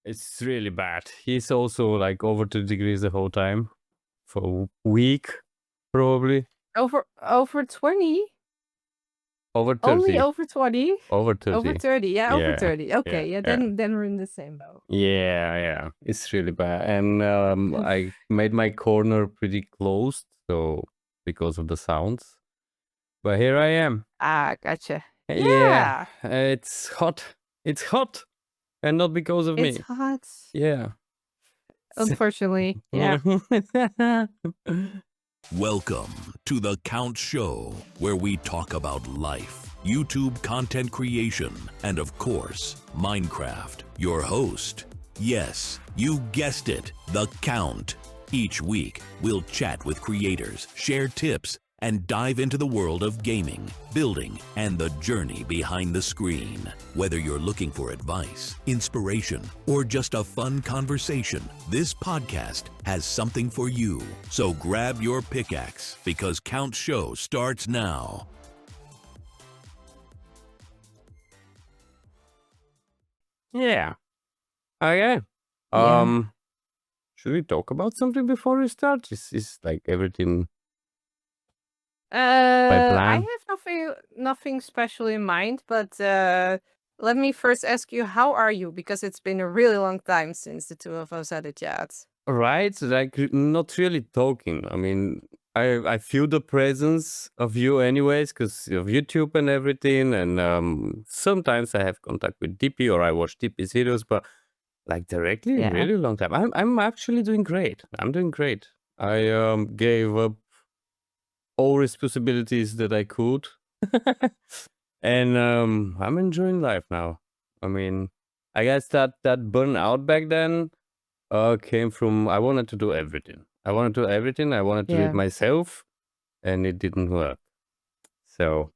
It's really bad. He's also like over 2 degrees the whole time for a week, probably. Over 20? Over Only 30. over 20? Over Over 30. 30. Yeah, over Yeah. 30. Okay, yeah, Yeah. then we're in the same boat. Yeah. It's really bad. And I made my corner pretty closed, so because of the sounds. But here I am. Gotcha. Yeah. Yeah, It's hot. It's hot. And not because of it's me. hot. Yeah. Unfortunately, yeah. Welcome to The Count Show, where we talk about life, YouTube content creation, and of course, Minecraft. Your host, yes, you guessed it, The Count. Each week, we'll chat with creators, share tips, and dive into the world of gaming, building, and the journey behind the screen. Whether you're looking for advice, inspiration, or just a fun conversation, this podcast has something for you. So grab your pickaxe, because Count Show starts now. Yeah. Okay. Yeah. Should we talk about something before we start? Is like everything by I plan? have nothing special in mind, but let me first ask you, how are you? Because it's been a really long time since the two of us had a chat. Right? Like not really talking. I mean, I feel the presence of you anyways because of YouTube and everything. And sometimes I have contact with DP or I watch DP's videos, but like directly, Yeah. really long time. I'm actually doing great. I'm doing great. I gave up all responsibilities that I could. And I'm enjoying life now. I mean, I guess that burnout back then came from I wanted to do everything. I wanted to do everything. I wanted to do it Yeah. myself, and it didn't work. So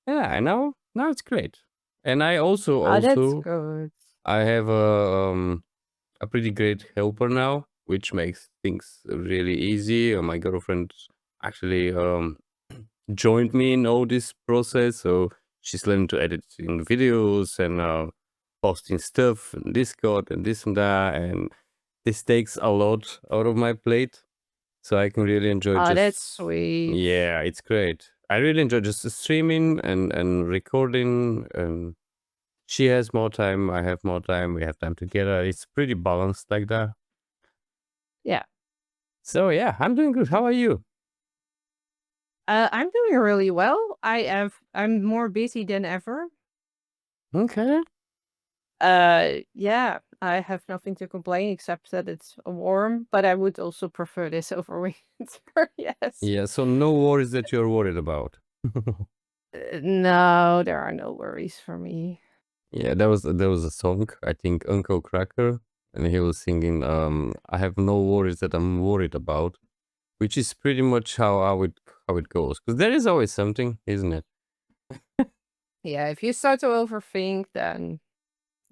yeah, I know now it's great. And I also Oh, that's also good. I have a pretty great helper now, which makes things really easy. My girlfriend actually joined me in all this process, so she's learning to edit in videos and posting stuff in Discord and this and that, and this takes a lot out of my plate, so I can really enjoy Oh, that's just sweet. yeah, it's great. I really enjoy just streaming and recording, and she has more time, I have more time, we have time together. It's pretty balanced like that. Yeah. So yeah, I'm doing good. How are you? I'm doing really well. I'm more busy than ever. Okay. Yeah, I have nothing to complain except that it's warm, but I would also prefer this over winter. Yes. Yeah, so no worries that you're worried about. No, there are no worries for me. Yeah, there was a song, I think Uncle Cracker, and he was singing I have no worries that I'm worried about, which is pretty much how it goes. Because there is always something, isn't it? Yeah, if you start to overthink, then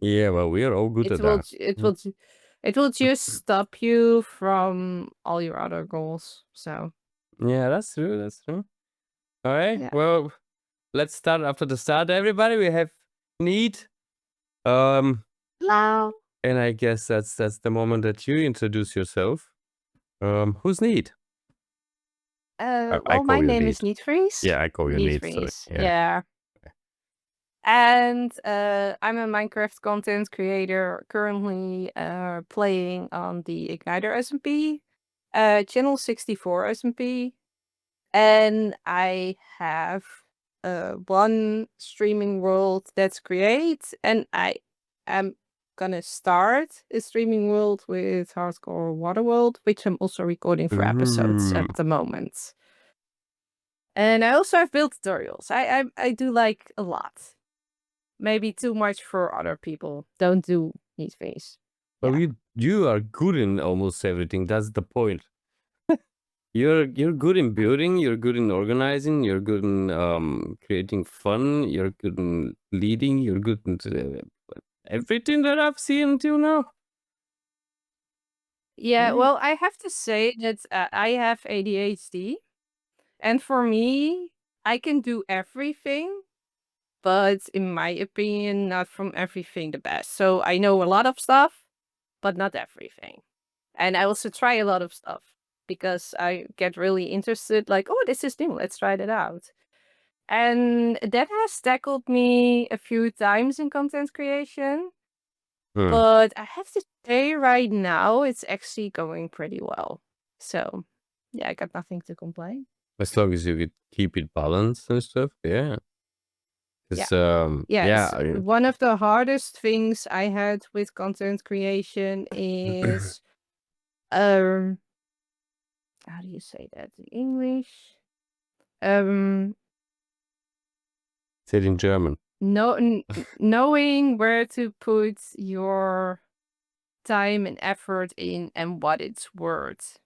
Yeah, well, we are all good it at will that. j- it will j- it will just stop you from all your other goals. So Yeah, that's true. That's true. All right. yeah. Well, let's start after the start. Everybody, we have Niet. Um, Hello. and I guess that's the moment that you introduce yourself. Who's Niet? I Well, my call you name is Niet. Nietvries. Yeah, I call you Niet. Sorry. Nietvries. Yeah. Yeah. And I'm a Minecraft content creator currently playing on the Igniter SMP, channel 64 SMP, and I have one streaming world that's great, and I am gonna start a streaming world with Hardcore Waterworld, which I'm also recording for episodes Ooh. at the moment. And I also have build tutorials. I do like a lot. Maybe too much for other people. Don't do Nietvries. Well, Yeah. you are good in almost everything. That's the point. You're good in building. You're good in organizing. You're good in creating fun. You're good in leading. You're good in everything that I've seen until now. Yeah, Yeah. well, I have to say that I have ADHD. And for me, I can do everything, but in my opinion, not from everything the best. So I know a lot of stuff, but not everything. And I also try a lot of stuff because I get really interested, like, oh, this is new, let's try that out. And that has tackled me a few times in content creation. Hmm. But I have to say right now, it's actually going pretty well. So, yeah, I got nothing to complain. As long as you could keep it balanced and stuff, yeah. Yeah. Because Yes, one of the hardest things I had with content creation is how do you say that in English? say it in German. Knowing where to put your time and effort in and what it's worth.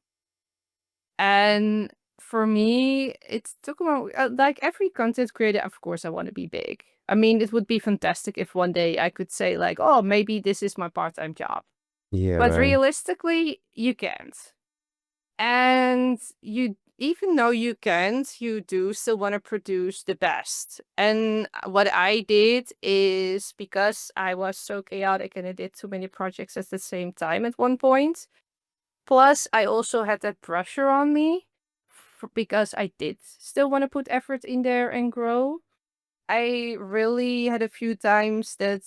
And for me, it took a while. Like every content creator, of course, I want to be big. I mean, it would be fantastic if one day I could say, like, oh, maybe this is my part-time job. Yeah, But right. realistically, you can't. And you, even though you can't, you do still want to produce the best. And what I did is, because I was so chaotic and I did too many projects at the same time at one point, plus I also had that pressure on me because I did still want to put effort in there and grow. I really had a few times that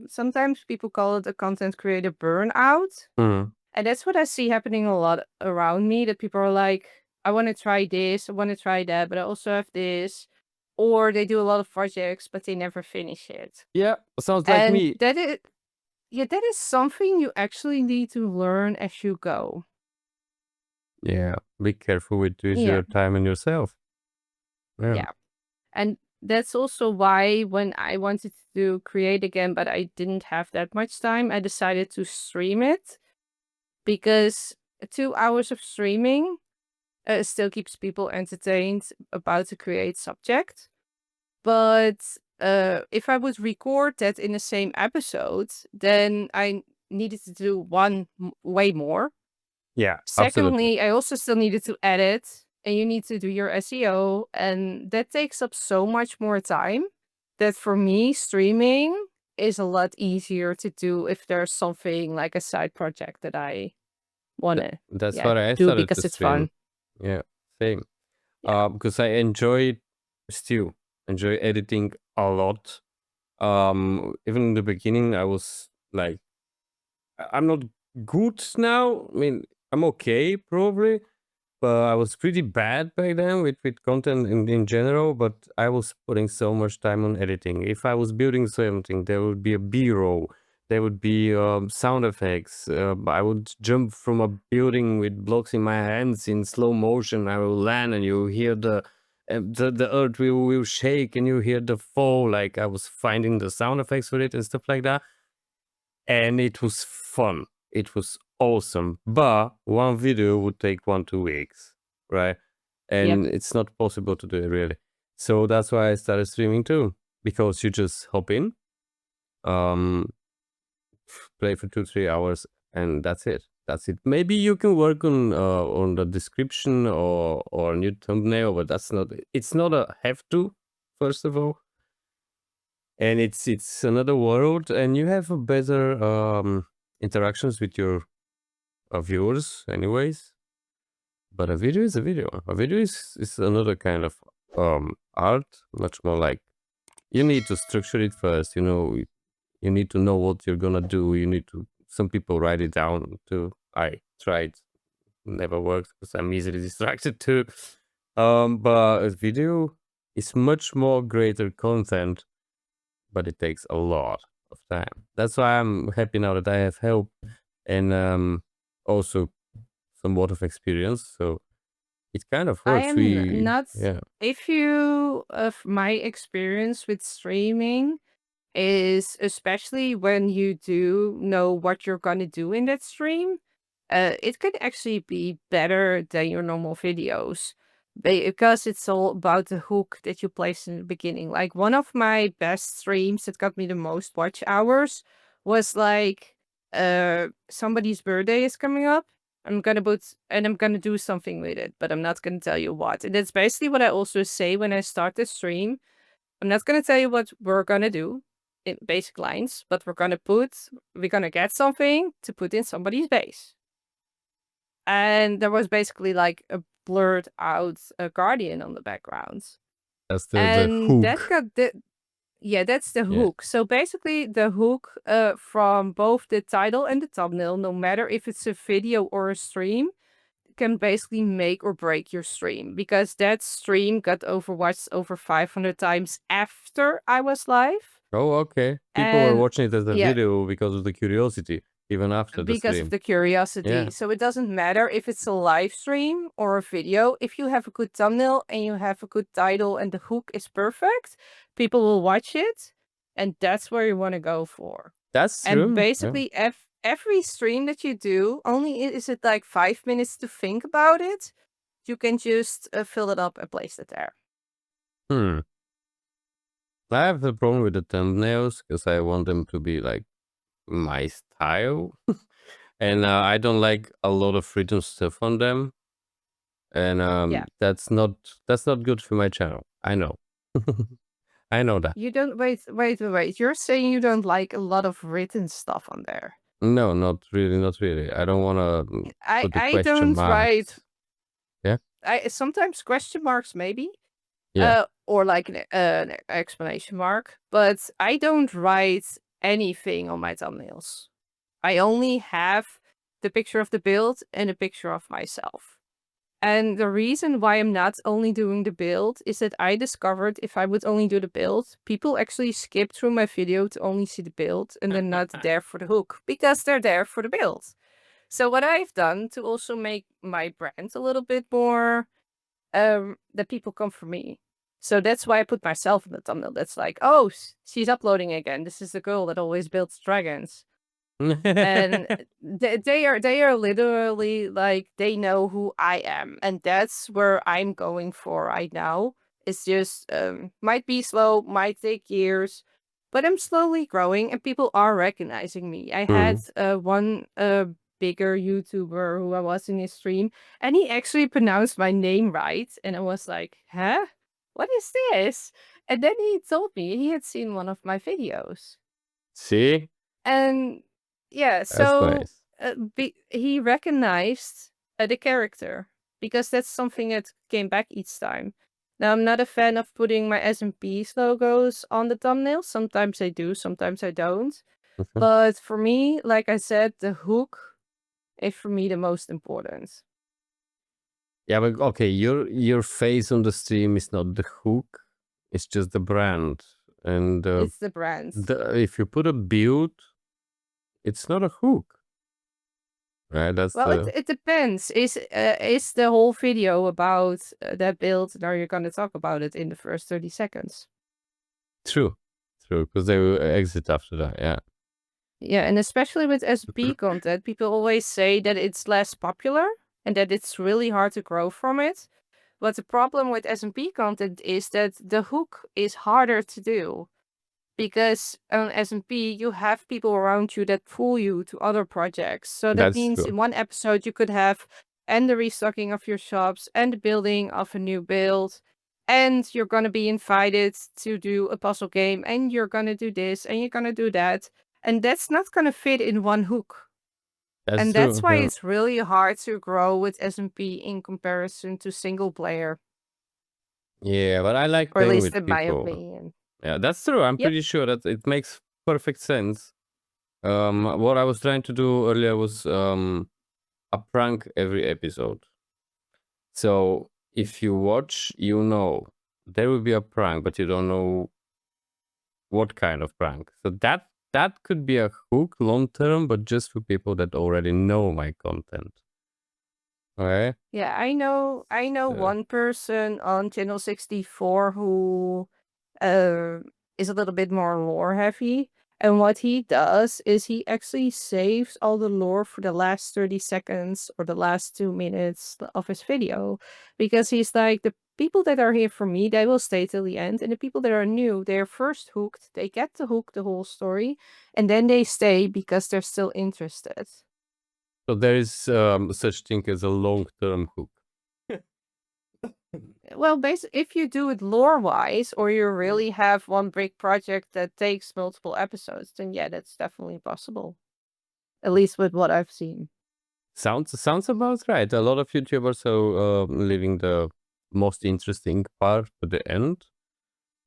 sometimes people call it a content creator burnout. Mhm. And that's what I see happening a lot around me, that people are like, I want to try this, I want to try that, but I also have this. Or they do a lot of projects, but they never finish it. Yeah, sounds like And me. that is something you actually need to learn as you go. Yeah, be careful with Yeah. your time and yourself. Yeah. Yeah. And that's also why when I wanted to create again, but I didn't have that much time, I decided to stream it, because 2 hours of streaming still keeps people entertained about the create subject. But if I would record that in the same episode, then I needed to do way more. Yeah, absolutely. Secondly, I also still needed to edit, and you need to do your SEO, and that takes up so much more time that for me, streaming is a lot easier to do if there's something like a side project that I want to That's what I do started to because it's stream. fun. Yeah, same. Yeah. Because I still enjoy editing a lot. Even in the beginning, I was like, I'm not good now. I mean, I'm okay probably, but I was pretty bad back then with content in general. But I was putting so much time on editing. If I was building something, there would be a B-roll. There would be sound effects. I would jump from a building with blocks in my hands in slow motion. I will land, and you hear the earth will shake, and you hear the fall. Like I was finding the sound effects for it and stuff like that, and it was fun. It was awesome. But one video would take 1-2 weeks, right? And it's not possible to do it really. So that's why I started streaming too, because you just hop in, um, play for 2-3 hours, and that's it. That's it. Maybe you can work on the description or new thumbnail, but that's not. It's not a have to. First of all, and it's another world, and you have a better interactions with your viewers, anyways. But a video is a video. A video is another kind of art, much more like you need to structure it first. You know, you need to know what you're gonna do. You need to. Some people write it down too. I tried, never works because I'm easily distracted too. But a video is much more greater content, but it takes a lot of time. That's why I'm happy now that I have help and also somewhat of experience. So it kind of I works. am not. Yeah. If you, of my experience with streaming is, especially when you do know what you're gonna do in that stream, it could actually be better than your normal videos because it's all about the hook that you place in the beginning. Like one of my best streams that got me the most watch hours was like, somebody's birthday is coming up. I'm gonna do something with it, but I'm not gonna tell you what. And that's basically what I also say when I start the stream. I'm not gonna tell you what we're gonna do. in basic lines, but we're gonna get something to put in somebody's base. And there was basically like a blurred out guardian on the background. That's the And that hook. got yeah, that's the Yeah. hook. So basically the hook from both the title and the thumbnail, no matter if it's a video or a stream, can basically make or break your stream, because that stream got overwatched over 500 times after I was live. Oh, okay. People were And watching it as a yeah, video because of the curiosity, even after the because of stream. the curiosity. Yeah. So it doesn't matter if it's a live stream or a video. If you have a good thumbnail and you have a good title and the hook is perfect, people will watch it. And that's where you want to go for. That's And true. Yeah. basically, every stream that you do, only is it like 5 minutes to think about it. You can just fill it up and place it there. Hmm. I have the problem with the thumbnails because I want them to be like my style. And I don't like a lot of written stuff on them. And Yeah. that's not good for my channel. I know. I know that. You don't wait. You're saying you don't like a lot of written stuff on there. No, not really, not really. I don't wanna put the I question don't write. marks. Yeah? I sometimes question marks maybe. Yeah. Or like an exclamation mark, but I don't write anything on my thumbnails. I only have the picture of the build and a picture of myself. And the reason why I'm not only doing the build is that I discovered if I would only do the build, people actually skip through my video to only see the build and they're not there for the hook, because they're there for the build. So what I've done to also make my brand a little bit more that people come for me. So that's why I put myself in the thumbnail. That's like, oh, she's uploading again. This is the girl that always builds dragons. And they are literally like, they know who I am, and that's where I'm going for right now. It's just might be slow, might take years, but I'm slowly growing and people are recognizing me. I had one bigger YouTuber who I was in his stream, and he actually pronounced my name right, and I was like, huh, what is this? And then he told me he had seen one of my videos. See? And yeah, That's so nice. he recognized the character, because that's something that came back each time. Now, I'm not a fan of putting my SMP's logos on the thumbnail. Sometimes I do, sometimes I don't. Mhm. But for me, like I said, the hook is for me the most important. Yeah, but okay, your face on the stream is not the hook. It's just the brand. And It's the brand. if you put a build, it's not a hook. Right? That's Well, it depends. Is the whole video about that build, and are you going to talk about it in the first 30 seconds? true. True, because they will exit after that, yeah. Yeah, and especially with SB content, people always say that it's less popular and that it's really hard to grow from it. But the problem with SMP content is that the hook is harder to do. Because on SMP, you have people around you that pull you to other projects. So that That's means true. in one episode, you could have and the restocking of your shops and the building of a new build. And you're going to be invited to do a puzzle game. And you're going to do this and you're going to do that. And that's not going to fit in one hook. That's And true. that's why Yeah. it's really hard to grow with SMP in comparison to single player. Yeah, but I like Or at playing least with in my people. opinion. Yeah, that's true. I'm Yep. pretty sure that it makes perfect sense. What I was trying to do earlier was a prank every episode. So if you watch, you know there will be a prank, but you don't know what kind of prank. So that could be a hook long term, but just for people that already know my content. Okay. Yeah, I know one person on channel 64 who is a little bit more lore heavy. And what he does is he actually saves all the lore for the last 30 seconds or the last 2 minutes of his video. Because he's like, the people that are here for me, they will stay till the end. And the people that are new, they're first hooked. They get to hook the whole story. And then they stay because they're still interested. So there is such thing as a long term hook. Well, basically, if you do it lore-wise, or you really have one big project that takes multiple episodes, then yeah, that's definitely possible. At least with what I've seen. Sounds about right. A lot of YouTubers are leaving the most interesting part to the end.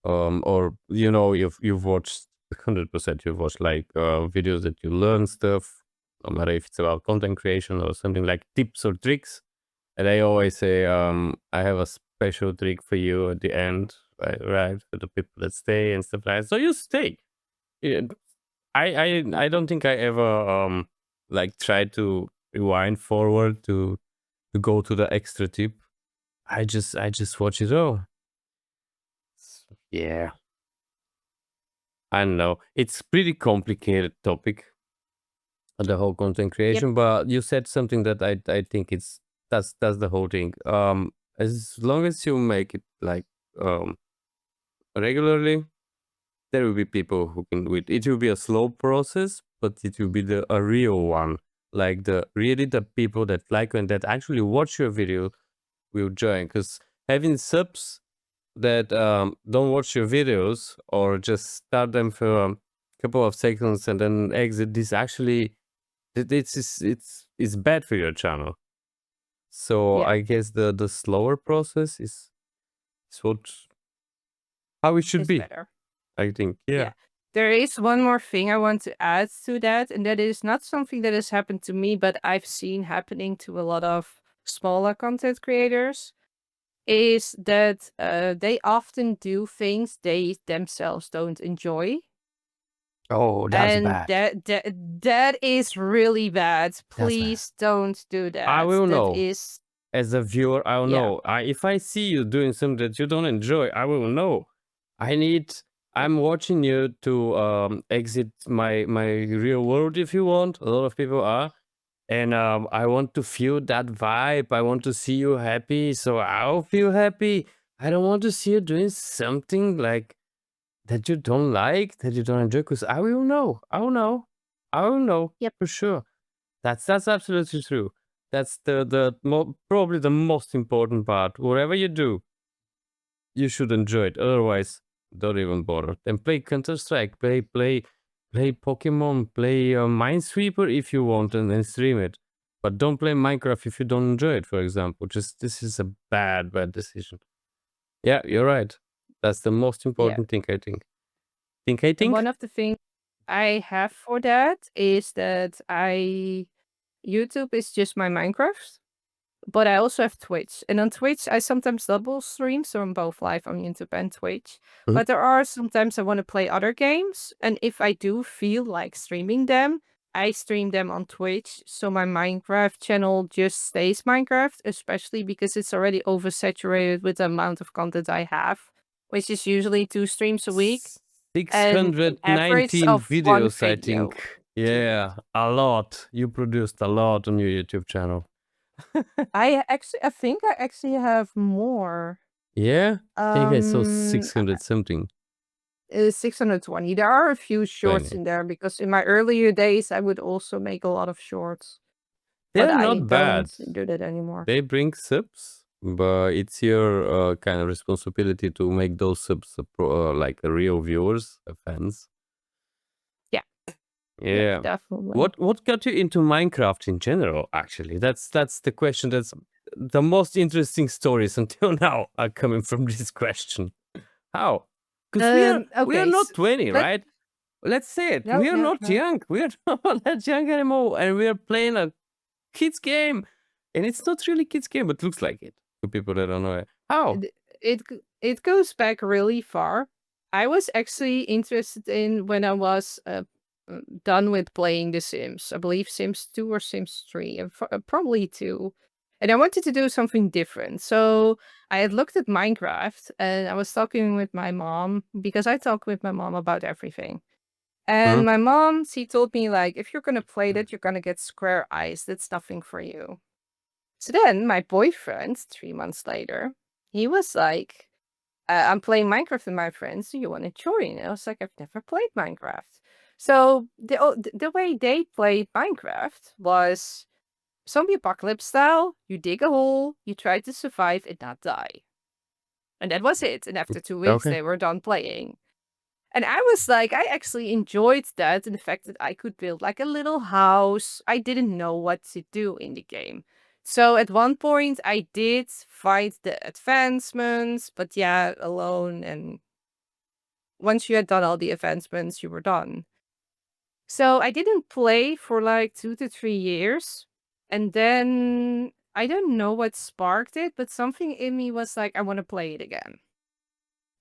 Or you've watched 100%. You've watched like videos that you learn stuff, no matter if it's about content creation or something like tips or tricks. And I always say, I have a special trick for you at the end, right? For the people that stay and stuff like that. So you stay. Yeah, I don't think I ever like tried to rewind forward to go to the extra tip. I just watch it all. Yeah, I don't know. It's pretty complicated topic, the whole content Yep. creation. But you said something that I think that's the whole thing. As long as you make it like um regularly, there will be people who can do it. It will be a slow process, but it will be a real one. Like the people that like and that actually watch your video will join. Because having subs that don't watch your videos or just start them for a couple of seconds and then exit, this actually it's bad for your channel. So Yeah, I guess the slower process is what how it should it's be. better. I think, Yeah. yeah. There is one more thing I want to add to that, and that is not something that has happened to me, but I've seen happening to a lot of smaller content creators, is that they often do things they themselves don't enjoy. Oh, that's And bad. that is really bad. That's bad. Please don't do I that. will That know. is, As a viewer, I'll yeah, know. If I see you doing something that you don't enjoy, I will know. I need. I'm watching you to exit my real world if you want. A lot of people are, and I want to feel that vibe. I want to see you happy, so I'll feel happy. I don't want to see you doing something like that you don't like, that you don't enjoy, because I will know. I will know. I will know yep, for sure. That's absolutely true. That's probably the most important part. Whatever you do, you should enjoy it. Otherwise, don't even bother. Then play Counter Strike, play Pokemon, play Minesweeper if you want, and then stream it. But don't play Minecraft if you don't enjoy it. For example, just this is a bad decision. Yeah, you're right. That's the most yeah. important thing. I think. Think I And think. one of the things I have for that is that YouTube is just my Minecraft, but I also have Twitch. And on Twitch, I sometimes double stream, so I'm both live on YouTube and Twitch. Mhm. But there are sometimes I want to play other games, and if I do feel like streaming them, I stream them on Twitch. So my Minecraft channel just stays Minecraft, especially because it's already oversaturated with the amount of content I have, which is usually 2 streams a week and an average 619 of one videos, I video think. per week. Yeah, a lot. You produced a lot on your YouTube channel. I think I actually have more. Yeah? I think I saw Um, 600 something. 620. There are a few shorts 20. in there because in my earlier days I would also make a lot of shorts, but They're I not don't bad. do that anymore. They bring subs, but it's your kind of responsibility to make those subs like real viewers, fans. Yeah, yeah, Yeah. definitely. What got you into Minecraft in general, actually? That's the question. That's the most interesting stories until now are coming from this question. How? Because we are Okay, not 20, let right? Let's say it. no, We are no, not no. young. We are not that young anymore, and we are playing a kids game, and it's not really kids game, but looks like it to people that don't know it. How? It goes back really far. I was actually interested in when I was done with playing The Sims. I believe Sims 2 or Sims 3, and probably 2. And I wanted to do something different. So I had looked at Minecraft and I was talking with my mom because I talk with my mom about everything. Hmm? And my mom, she told me like, if you're gonna play that, you're gonna get square eyes. That's nothing for you. So then my boyfriend, 3 months later, he was like, I'm playing Minecraft with my friends. Do you want to join? And I was like, I've never played Minecraft. So the way they played Minecraft was zombie apocalypse style. You dig a hole, you try to survive and not die. And that was it. And after 2 weeks, Okay. they were done playing. And I was like, I actually enjoyed that and the fact that I could build like a little house. I didn't know what to do in the game. So at one point, I did find the advancements, but yeah, alone. And once you had done all the advancements, you were done. So I didn't play for like 2 to 3 years. And then I don't know what sparked it, but something in me was like, I want to play it again.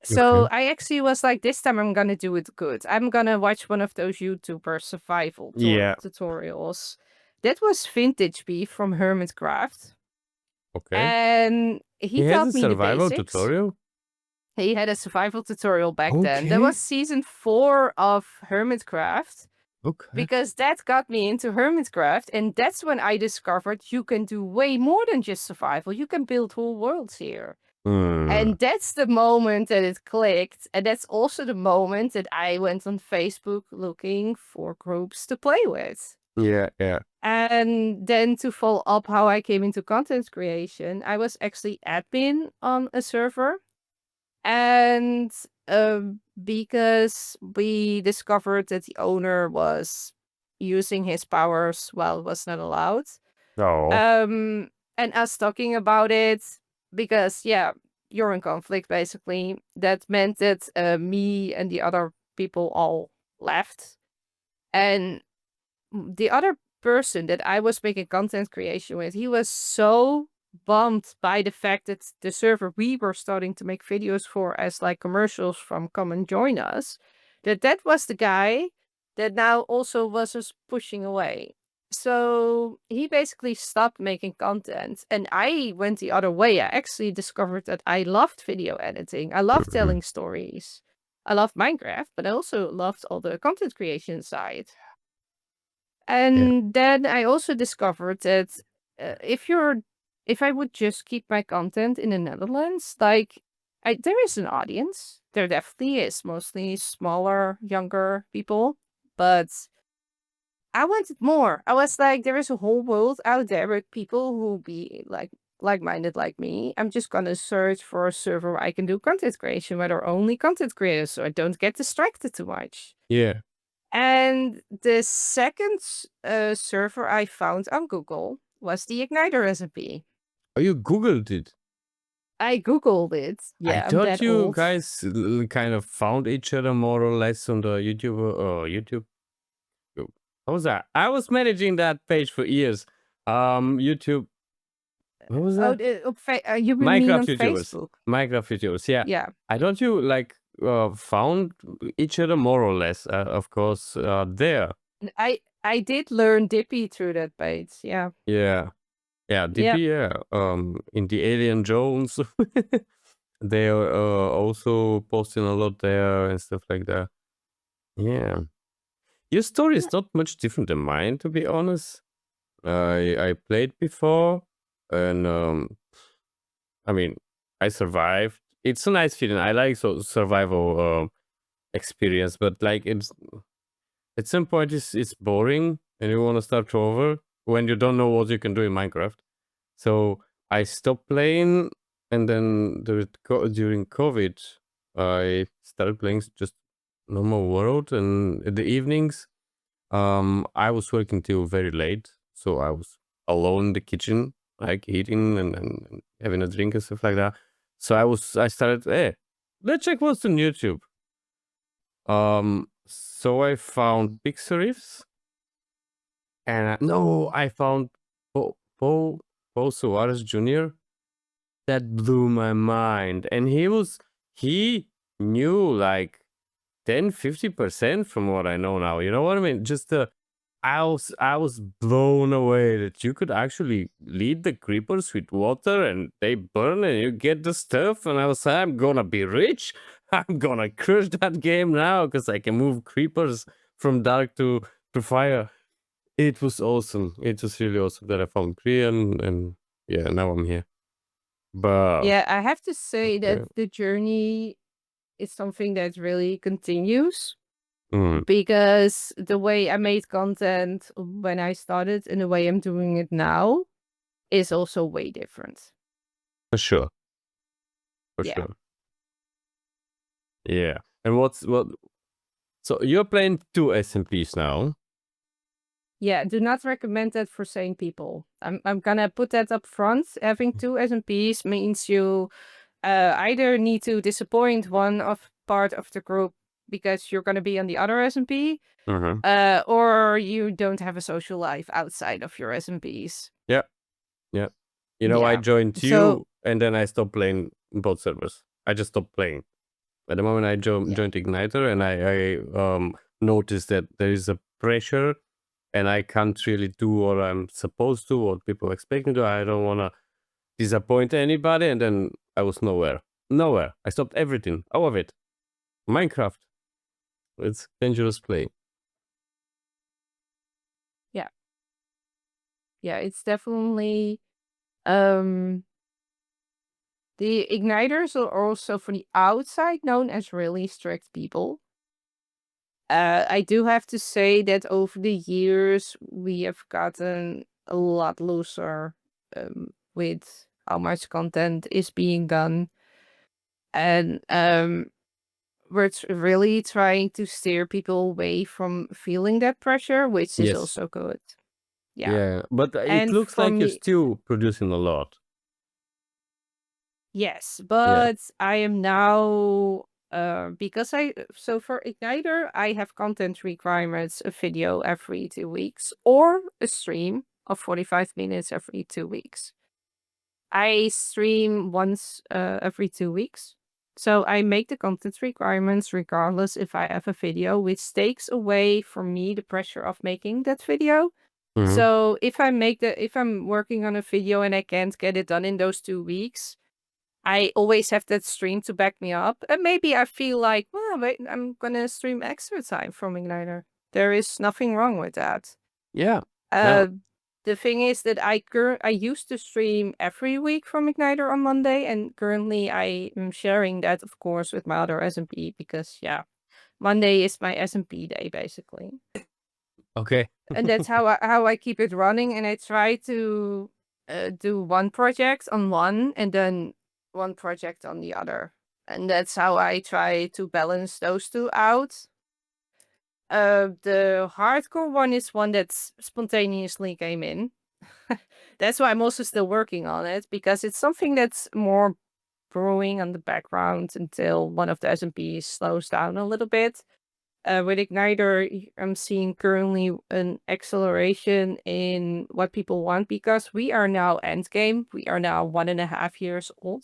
Okay. So I actually was like, this time I'm gonna do it good. I'm gonna watch one of those YouTuber survival Yeah. tutorials. That was Vintage Beef from Hermitcraft. Okay. And he He has a taught me the survival basics. tutorial? He had a survival tutorial back then. That Okay. was season 4 of Hermitcraft. Okay. Because that got me into Hermitcraft, and that's when I discovered you can do way more than just survival. You can build whole worlds here. Hmm. And that's the moment that it clicked. And that's also the moment that I went on Facebook looking for groups to play with. Yeah, yeah. And then to follow up how I came into content creation, I was actually admin on a server. And because we discovered that the owner was using his powers while it was not allowed. Oh. And us talking about it, because yeah, you're in conflict basically. That meant that me and the other people all left. And the other person that I was making content creation with, he was so bummed by the fact that the server we were starting to make videos for as like commercials from Come and Join Us, that was the guy that now also was just pushing away. So he basically stopped making content and I went the other way. I actually discovered that I loved video editing. I loved Mhm. telling stories. I loved Minecraft, but I also loved all the content creation side. Yeah. And then I also discovered that if I would just keep my content in the Netherlands, like there is an audience. There definitely is, mostly smaller, younger people, but I wanted more. I was like, there is a whole world out there with people who be like-minded like me. I'm just gonna search for a server where I can do content creation where there are only content creators, so I don't get distracted too much. Yeah. And the second server I found on Google was the Igniter recipe. Oh, you Googled it? I Googled it. I Yeah, I'm thought that you old. guys kind of found each other more or less on the YouTube. Oh, what was that? I was managing that page for years. YouTube. What was Oh, that? you mean on Minecraft YouTubers. Facebook? Minecraft YouTubers. Yeah. Yeah. I thought you like found each other more or less. Of course, there. I did learn Dippy through that page. Yeah. Yeah. Yeah. Yeah. DP. Yeah. In the Alien Jones, they are also posting a lot there and stuff like that. Yeah. Your story is not much different than mine, to be honest. I played before, and I mean, I survived. It's a nice feeling. I like survival experience, but like it's at some point it's boring, and you want to start over when you don't know what you can do in Minecraft. So I stopped playing, and then during COVID, I started playing just normal world, and in the evenings. I was working till very late, so I was alone in the kitchen, like eating and having a drink and stuff like that. So I started, hey, let's check what's on YouTube. So I found Pixariffs, and I found Paul Suarez Jr. That blew my mind, and he knew like 10-50% from what I know now. You know what I mean? Just I was blown away that you could actually lead the creepers with water and they burn and you get the stuff. And I was like, I'm gonna be rich. I'm gonna crush that game now because I can move creepers from dark to fire. It was awesome. It was really awesome that I found Korean and yeah, now I'm here. But Yeah, I have to say that yeah. the journey is something that really continues. Mm, Because the way I made content when I started and the way I'm doing it now is also way different. for sure. For Yeah. sure. Yeah. And what? So you're playing 2 SMPs now. Yeah, do not recommend that for sane people. I'm gonna put that up front. Having 2 SMPs means you either need to disappoint one of part of the group because you're gonna be on the other SMP, or you don't have a social life outside of your SMPs. Yeah. Yeah. I Yeah. joined So you, and then I stopped playing both servers. I just stopped playing. At the moment I yeah, joined Igniter, and I noticed that there is a pressure, and I can't really do what I'm supposed to, what people expect me to. I don't want to disappoint anybody, and then I was nowhere. I stopped everything. All of it. Minecraft. It's dangerous play. yeah, yeah. It's definitely the igniters are also from the outside known as really strict people. I do have to say that over the years we have gotten a lot looser with how much content is being done, and we're really trying to steer people away from feeling that pressure, which is Yes. also good. Yeah, Yeah, but it and looks for like you're me, still producing a lot. yes, Yeah. but I am now because so for Igniter I have content requirements, a video every 2 weeks or a stream of 45 minutes every 2 weeks. I stream once every 2 weeks. So I make the content requirements regardless if I have a video, which takes away from me the pressure of making that video. So if I'm working on a video and I can't get it done in those 2 weeks, I always have that stream to back me up. And maybe I feel like, well, wait, I'm gonna stream extra time from Igniter. There is nothing wrong with that. Yeah. Uh, Now, the thing is that I used to stream every week from Igniter on Monday, and currently I am sharing that, of course, with my other SMP because yeah, Monday is my SMP day basically, okay. and that's how I keep it running. And I try to do one project on one and then one project on the other, and that's how I try to balance those two out. The hardcore one is one that spontaneously came in. That's why I'm also still working on it because it's something that's more brewing on the background until one of the SMPs slows down a little bit. With Igniter, I'm seeing currently an acceleration in what people want because we are now endgame. We are now 1.5 years old.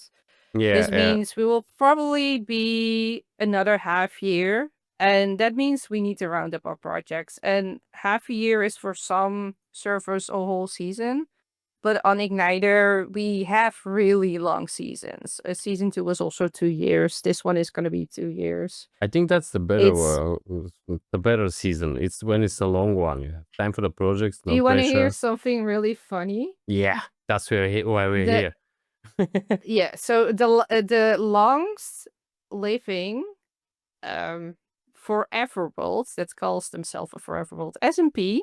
Yeah, This yeah. means we will probably be another half year. And that means we need to round up our projects. And half a year is for some servers a whole season. But on Igniter, we have really long seasons. Season 2 was also 2 years. This one is going to be 2 years. I think that's the better It's. the better season. It's when it's a long one. You have time for the projects, Do no you want to hear pressure. something really funny? Yeah, that's why we're The here. Yeah, so the longest living forever world that calls themselves a forever world SMP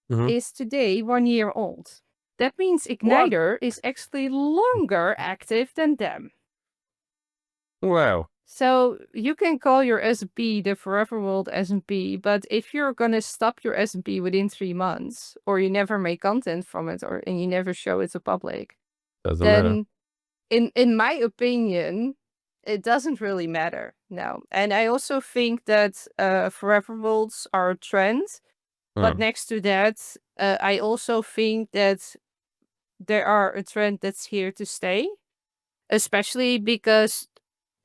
Mhm. is today 1 year old. That means What? Igniter is actually longer active than them. Wow. So you can call your SMP the Forever World SMP, but if you're gonna stop your SMP within 3 months, or you never make content from it, and you never show it to public, Doesn't matter. then in my opinion, it doesn't really matter now. And I also think that Forever Worlds are a trend, but Huh. next to that, I also think that there are a trend that's here to stay, especially because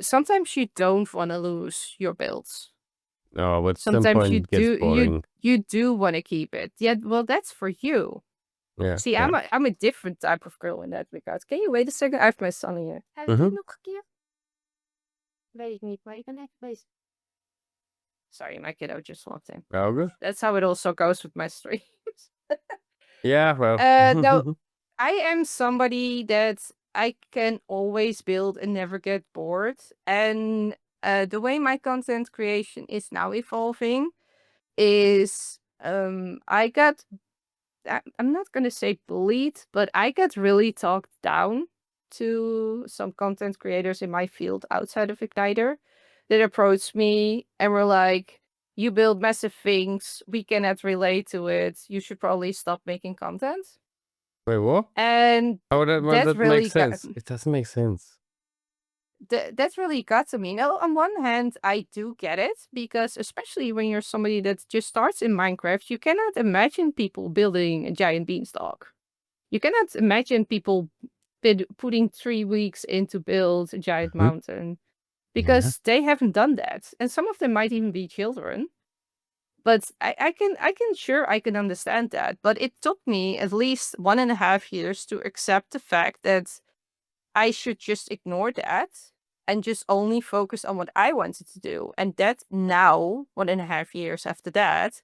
sometimes you don't want to lose your builds. No, but at some Sometimes point it gets boring. you do want to keep it. Yeah, well, that's for you. Yeah, See, yeah. I'm a different type of girl in that regard. Can you wait a second? I have my son here. Heb ik Mhm. dit nog een keer? Weet ik niet, maar ik ben echt bezig. Sorry, my kiddo just walked in. Oh, good. That's how it also goes with my streams. Yeah, well. No, I am somebody that I can always build and never get bored. And the way my content creation is now evolving is I'm not gonna say bullied, but I get really talked down to some content creators in my field outside of Igniter that approached me and were like, "You build massive things. We cannot relate to it. You should probably stop making content." Wait, what? And How that that makes really got sense? It doesn't make sense. that really got to me. Now, on one hand, I do get it because especially when you're somebody that just starts in Minecraft, you cannot imagine people building a giant beanstalk. You cannot imagine people putting 3 weeks in to build a giant Mhm. mountain Yeah. because they haven't done that, and some of them might even be children. But I can understand that. But it took me at least 1.5 years to accept the fact that I should just ignore that and just only focus on what I wanted to do. And that now, 1.5 years after that,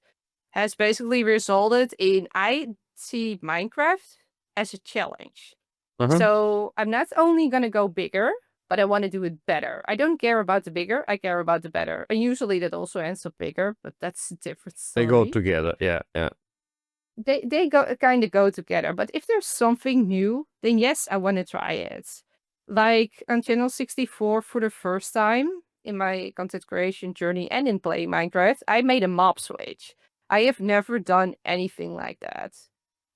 has basically resulted in I see Minecraft as a challenge. Uh-huh. So I'm not only gonna go bigger, but I want to do it better. I don't care about the bigger, I care about the better. And usually that also ends up bigger, but that's a different They go story. together. Yeah, yeah. They go kind of go together. But if there's something new, then yes, I want to try it. Like on Channel 64 for the first time in my content creation journey and in playing Minecraft, I made a mob switch. I have never done anything like that.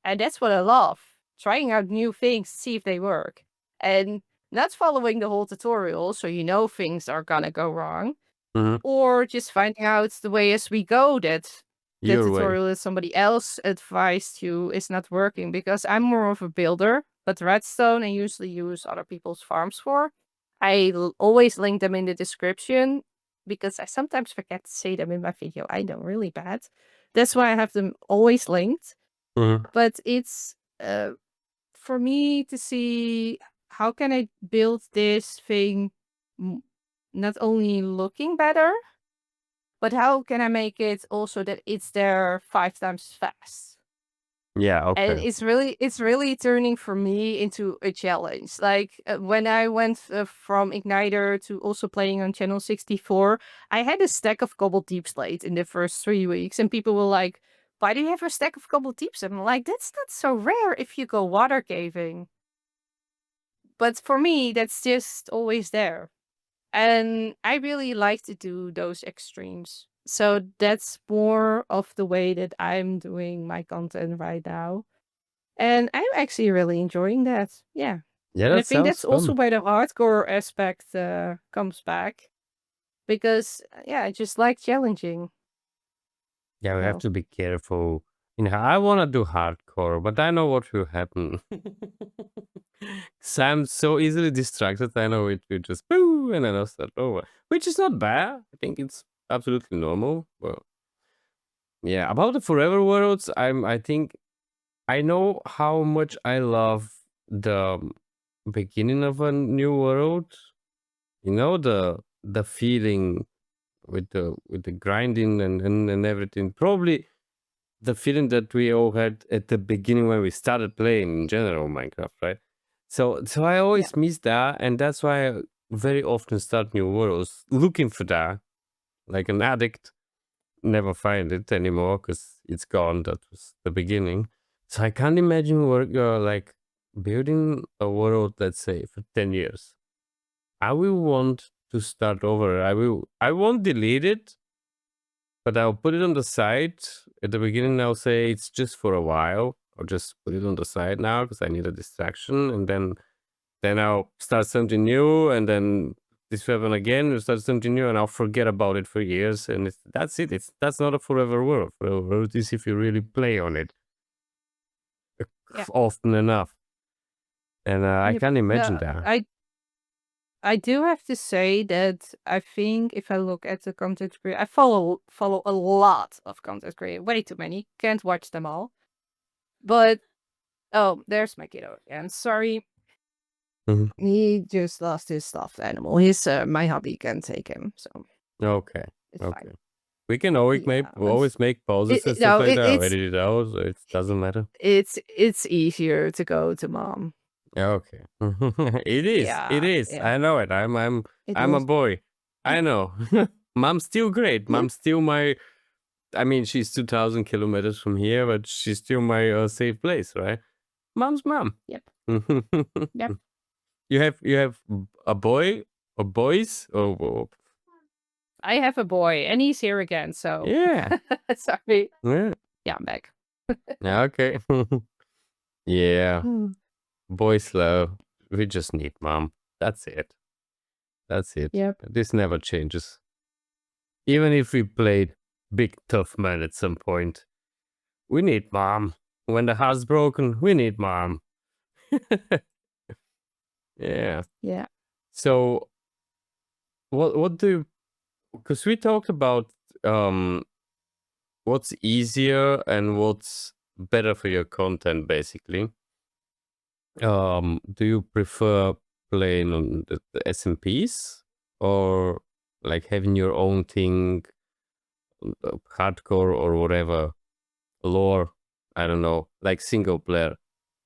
And that's what I love. Trying out new things, see if they work. And not following the whole tutorial, so you know things are gonna go wrong, Mhm. or just finding out the way as we go that the Your way. tutorial that somebody else advised you is not working, because I'm more of a builder, but redstone I usually use other people's farms for. Always link them in the description because I sometimes forget to say them in my video. I know, really bad. That's why I have them always linked. Mhm. But it's for me to see how can I build this thing m- not only looking better, but how can I make it also that it's there 5 times as fast? Yeah, And okay. it's really turning for me into a challenge. Like when I went from Igniter to also playing on Channel 64, I had a stack of cobbled deep slate in the first 3 weeks, and people were like, "Why do you have a stack of cobbled deep slate?" I'm like, "That's not so rare if you go water caving." But for me, that's just always there. And I really like to do those extremes. So that's more of the way that I'm doing my content right now. And I'm actually really enjoying that. Yeah. Yeah, And I that think sounds that's also fun. where the hardcore aspect comes back. Because, yeah, I just like challenging. Yeah, we have So, to be careful. I want to do hardcore, but I know what will happen. So I'm so easily distracted. I know it will just boo, and then I'll start over, which is not bad. I think it's absolutely normal. Well, yeah. About the forever worlds, I think I know how much I love the beginning of a new world. The feeling with the grinding and everything. Probably the feeling that we all had at the beginning when we started playing in general Minecraft, right? So I yeah. always miss that, and that's why I very often start new worlds looking for that, like an addict. Never find it anymore because it's gone. That was the beginning. So I can't imagine work like building a world, let's say, for 10 years. I will want to start over. I won't delete it, but I'll put it on the side. At the beginning, I'll say it's just for a while. I'll just put it on the side now because I need a distraction, and then I'll start something new, and then this will happen again. We'll start something new, and I'll forget about it for years, and that's it. That's not a forever world. Forever world is if you really play on it Yeah. often enough, and I Yep. can't imagine No, that. I do have to say that I think if I look at the content creator, I follow a lot of content creators, way too many. Can't watch them all. But oh, there's my kiddo again. Sorry, Mhm. he just lost his stuffed animal. He's my hubby can take him, so Okay, it's fine. okay. We can always make Yeah, pauses and stuff no, like that. I'll edit it out, so it doesn't matter. it's easier to go to mom. Yeah, okay. It is. It Yeah, is. yeah, I know it. it I'm a is. boy. I know. Mom's still great. Yep, Mom's still my. I mean, she's 2,000 kilometers from here, but she's still my safe place, right? Mom's mom. yep, you yep. have a boy or boys or I have a boy, and he's here again. So Yeah. sorry. Yeah. Yeah, I'm back. Yeah, okay. Yeah. Hmm. Boys love. We just need mom. That's it. That's it. Yep. This never changes. Even if we played big tough man at some point, we need mom. When the heart's broken, we need mom. Yeah. Yeah. So what do you, because we talked about what's easier and what's better for your content basically. Do you prefer playing on the SMPs or like having your own thing, hardcore or whatever, lore? I don't know, like single player,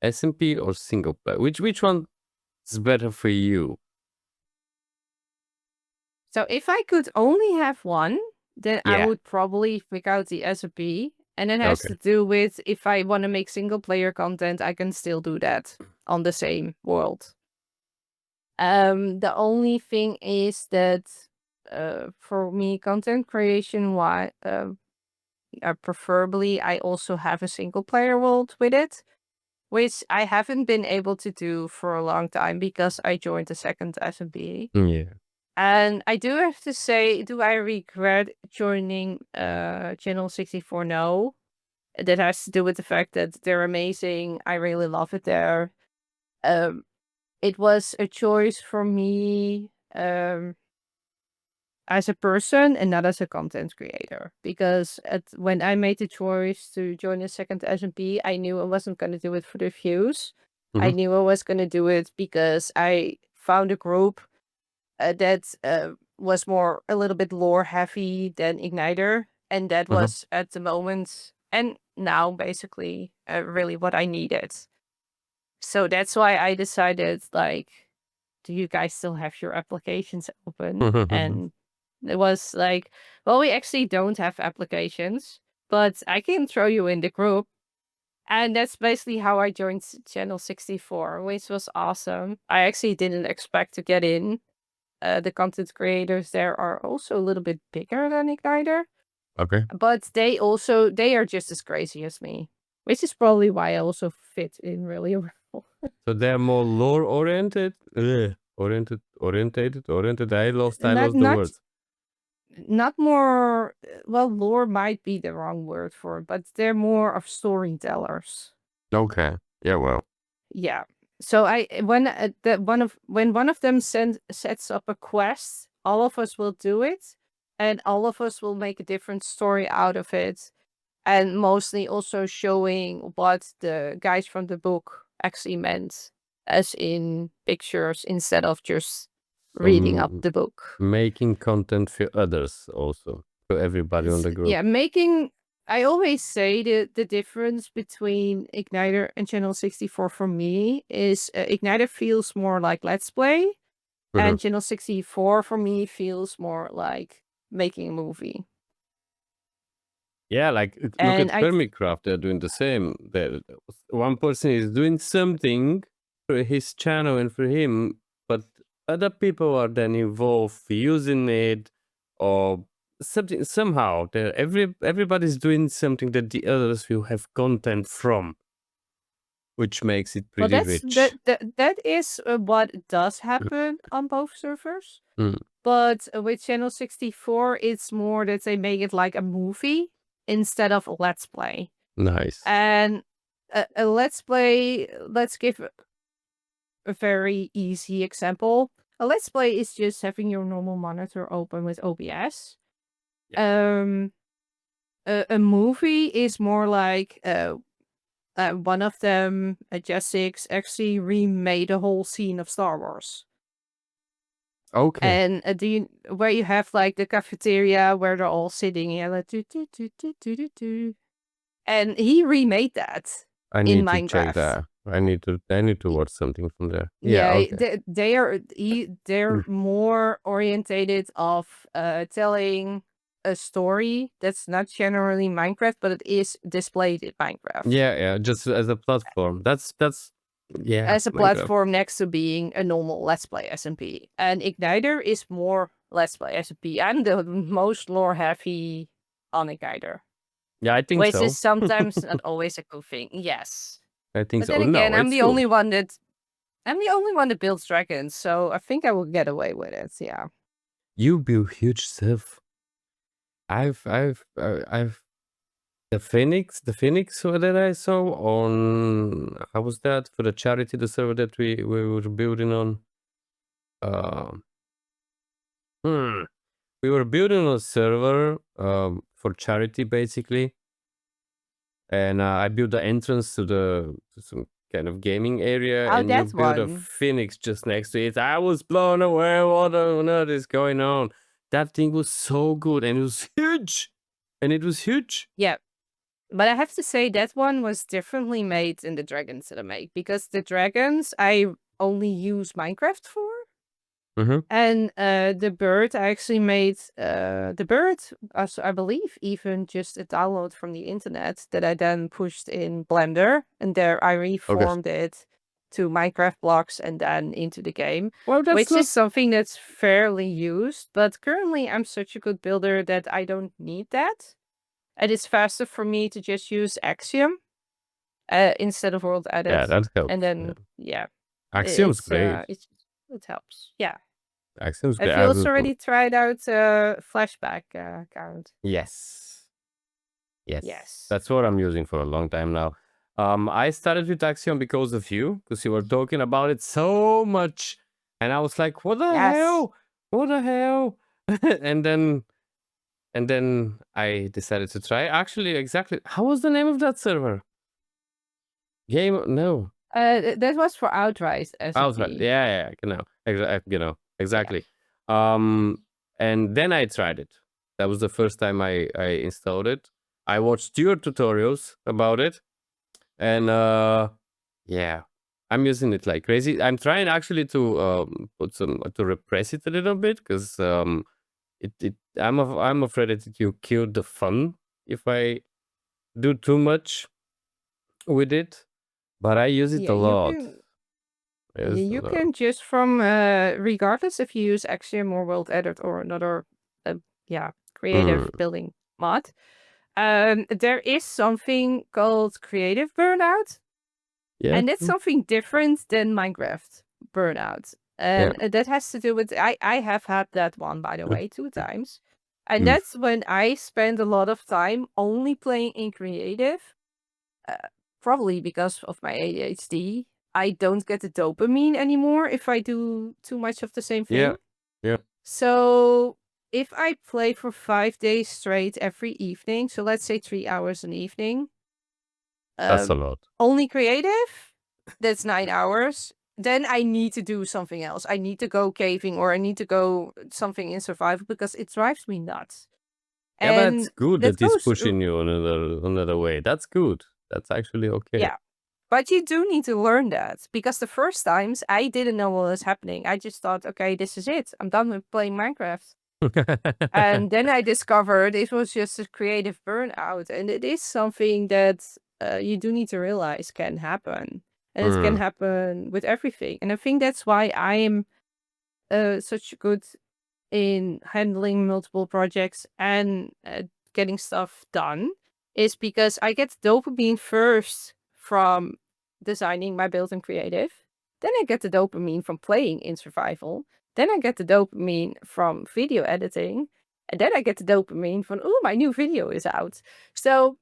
SMP or single player? Which one is better for you? So if I could only have one, then I Yeah. would probably pick out the SMP. And it has Okay. to do with if I want to make single player content, I can still do that on the same world. The only thing is that for me, content creation, why preferably I also have a single player world with it, which I haven't been able to do for a long time because I joined the second SMP. Yeah. And I do have to say, do I regret joining Channel 64? No. That has to do with the fact that they're amazing. I really love it there. It was a choice for me as a person and not as a content creator. Because when I made the choice to join the second SMP, I knew I wasn't going to do it for the views. I Mhm. knew I was going to do it because I found a group that was more a little bit lore heavy than Igniter, and that Mhm. was at the moment and now basically really what I needed. So that's why I decided, like, do you guys still have your applications open? And it was like, well, we actually don't have applications, but I can throw you in the group. And that's basically how I joined Channel 64, which was awesome. I actually didn't expect to get in. The content creators there are also a little bit bigger than Igniter, Okay. but they are just as crazy as me, which is probably why I also fit in really well. So they're more lore oriented? Oriented. I lost Not the not words. not more. Well, lore might be the wrong word for it, but they're more of storytellers. Okay. Yeah, well. Yeah. So I when one of them sets up a quest, all of us will do it, and all of us will make a different story out of it, and mostly also showing what the guys from the book actually meant, as in pictures instead of just So reading up the book. making content for others also, for everybody on the group. Yeah, making. I always say the difference between Igniter and Channel 64 for me is Igniter feels more like Let's Play, Mhm. and Channel 64 for me feels more like making a movie. Yeah, like look And at Permicraft, they're doing the same. One person is doing something for his channel and for him, but other people are then involved using it or something somehow. Everybody's doing something that the others will have content from, which makes it well, pretty rich. that is what does happen on both servers. Mm, But with Channel 64, it's more that they make it like a movie instead of a Let's Play. nice. And a Let's Play, let's give a very easy example. A Let's Play is just having your normal monitor open with OBS. Um, a movie is more like one of them, Jessix, actually remade a whole scene of Star Wars. Okay. And where you have like the cafeteria where they're all sitting here, like, "Do, do, do, do, do, do, do." And he remade that I in need to check Minecraft. that. I need to watch something from there. Yeah, Yeah, okay. they're Mm. more orientated of telling a story that's not generally Minecraft, but it is displayed in Minecraft Yeah, just as a platform. That's yeah, as a Minecraft. platform next to being a normal Let's Play SMP. And Igniter is more Let's Play SMP. I'm the most lore heavy on Igniter, Yeah, I think which so. is sometimes not always a good thing. Yes, I think but so. then again, No, it's good. I'm the only one that builds dragons, so I think I will get away with it. Yeah. You build huge stuff. I've the Phoenix that I saw on, how was that, for the charity, the server that we were building on. We were building a server for charity basically, and I built the entrance to some kind of gaming area, Oh, and you that build a one. Phoenix just next to it. I was blown away. What on earth is going on? That thing was so good, and it was huge. Yeah. But I have to say that one was differently made in the dragons that I make, because the dragons I only use Minecraft for. Mm-hmm. And the bird I actually made, the bird, as I believe, even just a download from the internet that I then pushed in Blender, and there I Okay. reformed it to Minecraft blocks and then into the game, Well, that's which not. is something that's fairly used. But currently, I'm such a good builder that I don't need that. And it's faster for me to just use Axiom instead of World Yeah, Edit, that helps. and Yeah. then Axiom's great. it helps. Yeah. Axiom's Have great. you also already tried out Flashback account? Yes. Yes. That's what I'm using for a long time now. I started with Axiom because of you, because you were talking about it so much, and I was like, "What the Yes. hell? What the hell?" and then I decided to try. Actually, exactly. How was the name of that server? No. That was for Outright Outright. SMP. Yeah. Exactly. And then I tried it. That was the first time I installed it. I watched your tutorials about it, and yeah, I'm using it like crazy. I'm trying actually to to repress it a little bit, because I'm afraid that you kill the fun if I do too much with it. But I use it Yeah, a lot. you can just from regardless if you use Axiom or World Edit or another creative building mod. There is something called creative burnout. Yeah. And that's something different than Minecraft Burnout. And that has to do with I have had that one, by the way, 2 times. And that's when I spend a lot of time only playing in creative. Probably because of my ADHD. I don't get the dopamine anymore if I do too much of the same thing. Yeah. So if I play for 5 days straight every evening, so let's say 3 hours an evening, That's a lot. only creative, that's 9 hours. Then I need to do something else. I need to go caving, or I need to go something in survival, because it drives me nuts. Yeah, but And it's good that that it's goes pushing you another way. That's good. That's actually okay. Yeah. But you do need to learn that, because the first times I didn't know what was happening. I just thought, okay, this is it. I'm done with playing Minecraft. And then I discovered it was just a creative burnout. And it is something that you do need to realize can happen. And it can happen with everything. And I think that's why I am such good in handling multiple projects and getting stuff done, is because I get dopamine first from designing my build in creative. Then I get the dopamine from playing in survival. Then I get the dopamine from video editing. And then I get the dopamine from, oh, my new video is out. So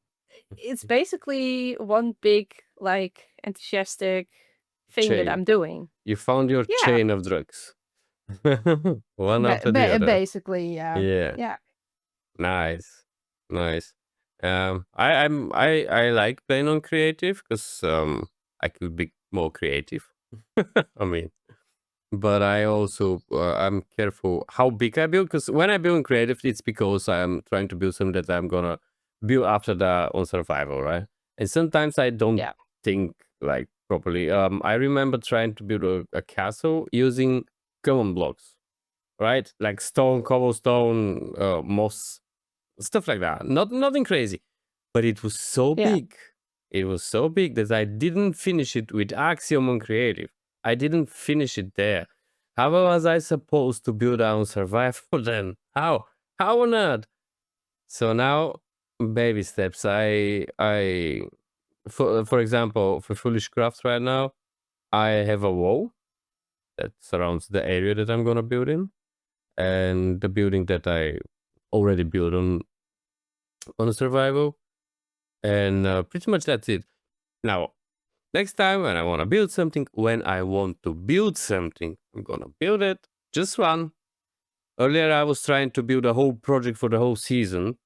it's basically one big, like, enthusiastic thing that Chain. I'm doing. You found your Yeah. chain of drugs. One after the other. Basically, yeah. Yeah. Yeah. Nice. I like playing on creative, because I could be more creative. I mean, but I also I'm careful how big I build, because when I build in creative, it's because I'm trying to build something that I'm gonna build after the on survival, right? And sometimes I don't think like properly. I remember trying to build a castle using common blocks, right? Like stone, cobblestone, moss, stuff like that. Nothing crazy, but it was so big. It was so big that I didn't finish it with Axiom on creative. I didn't finish it there. How was I supposed to build on survival then? How on earth? So now, baby steps. For example, for Foolish Crafts right now, I have a wall that surrounds the area that I'm gonna build in, and the building that I already built on a survival, and pretty much that's it. Now, next time when I want to build something, I'm gonna build it. Just one. Earlier, I was trying to build a whole project for the whole season,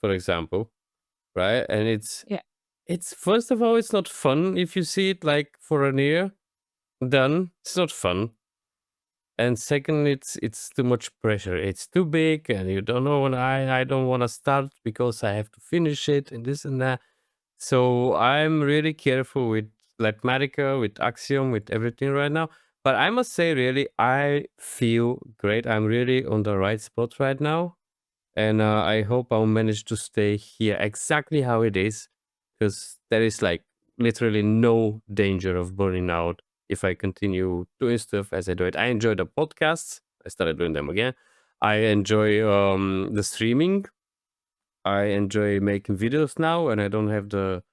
for example, right? And Yeah. it's first of all, it's not fun if you see it like for a year done. It's not fun. And second, it's too much pressure. It's too big, and you don't know when I don't want to start because I have to finish it and this and that. So I'm really careful with Mathematica, with Axiom, with everything right now. But I must say, really, I feel great. I'm really on the right spot right now. And I hope I'll manage to stay here exactly how it is, because there is like literally no danger of burning out if I continue doing stuff as I do it. I enjoy the podcasts. I started doing them again. I enjoy the streaming. I enjoy making videos now, and I don't have the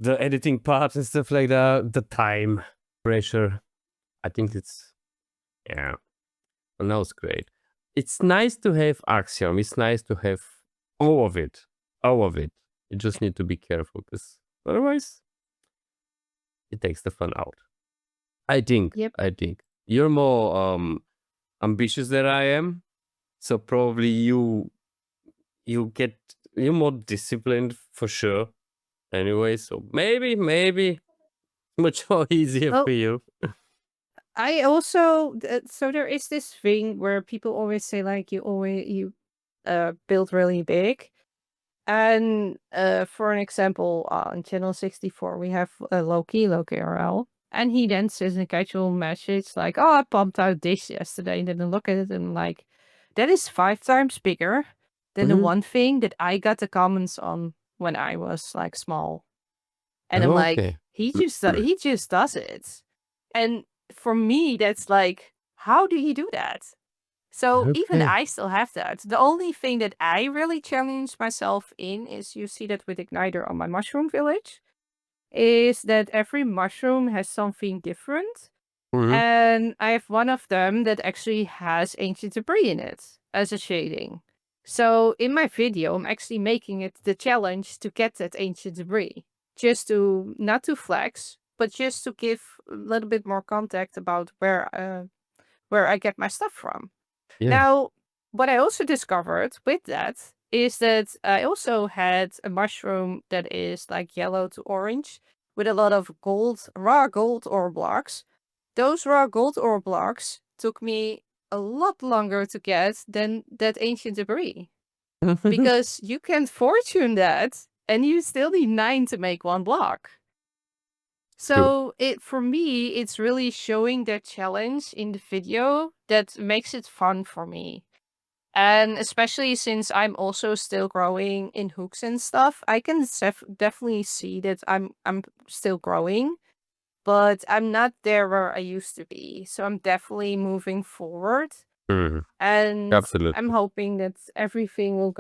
editing part and stuff like that, the time pressure. I think yeah, well, now it's great. It's nice to have Axiom. It's nice to have all of it. All of it. You just need to be careful, because otherwise it takes the fun out. I think. Yep. I think. You're more ambitious than I am. So probably you're more disciplined for sure. Anyway, so maybe much more easier Well, for you. I also so there is this thing where people always say like you build really big. And for an example, on channel 64, we have Loki RL, and he then says in a casual message like, "Oh, I pumped out this yesterday," and then I look at it and like, that is 5 times bigger than the Mhm. one thing that I got the comments on when I was like small. And I'm like, Okay. he just does it. And for me, that's like, how do you do that? So even Okay. I still have that. The only thing that I really challenge myself in is you see that with Igniter on my mushroom village, is that every mushroom has something different. Mhm. And I have one of them that actually has ancient debris in it as a shading. So in my video, I'm actually making it the challenge to get that ancient debris. Just to, not to flex, but just to give a little bit more context about where I get my stuff from. Yeah. Now, what I also discovered with that is that I also had a mushroom that is like yellow to orange with a lot of raw gold ore blocks. Those raw gold ore blocks took me a lot longer to get than that ancient debris because you can fortune that and you still need 9 to make one block. True. So for me, it's really showing that challenge in the video that makes it fun for me. And especially since I'm also still growing in hooks and stuff, I can definitely see that I'm still growing, but I'm not there where I used to be. So I'm definitely moving forward, Mhm. and I'm Absolutely. hoping that everything will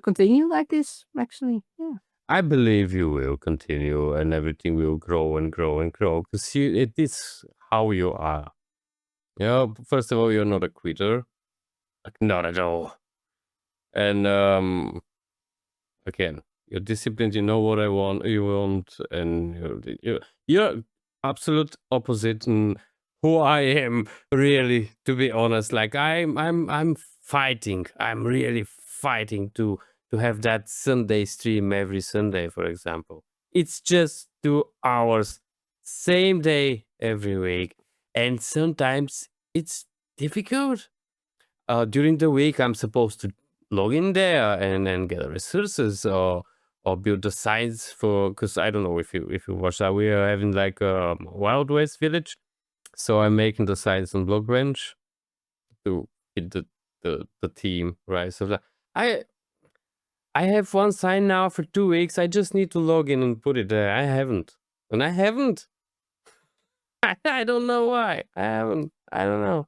continue like this. Actually, yeah. I believe you will continue, and everything will grow and grow and grow, because it is how you are. First of all, you're not a quitter. Like, not at all. And again, you're disciplined, you know what you want, and you're absolute opposite in who I am, really, to be honest. Like I'm fighting. I'm really fighting to have that Sunday stream every Sunday, for example. It's just 2 hours, same day every week. And sometimes it's difficult. During the week, I'm supposed to log in there and then get the resources, or build the sites for, because I don't know if you watch that, we are having like a Wild West village, so I'm making the sites on Block Branch to hit the team, right? So I I have one sign now for 2 weeks. I just need to log in and put it there. I haven't. I don't know why. I haven't. I don't know.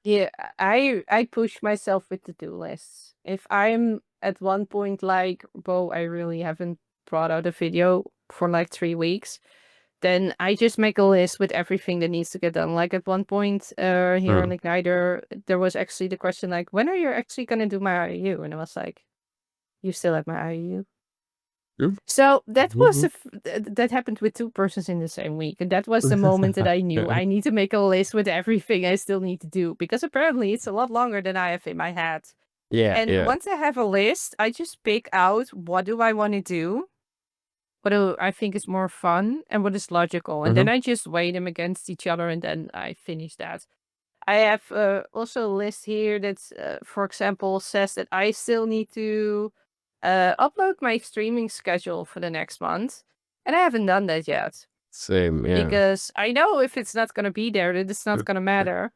Yeah, I push myself with to-do lists. If I'm at one point like, whoa, I really haven't brought out a video for like 3 weeks, then I just make a list with everything that needs to get done. Like at one point, here on Mm. Igniter, there was actually the question like, when are you actually gonna do my IU? And I was like, you still have my IU? Yep. So that was Mhm. that happened with 2 persons in the same week, and that was the moment that I knew I need to make a list with everything I still need to do, because apparently it's a lot longer than I have in my head. Yeah, And yeah. once I have a list, I just pick out what do I want to do, what do I think is more fun, and what is logical, and then Mhm. I just weigh them against each other, and then I finish that. I have also a list here that, for example, says that I still need to upload my streaming schedule for the next month, and I haven't done that yet Same, yeah. because I know if it's not gonna be there, that it's not gonna matter.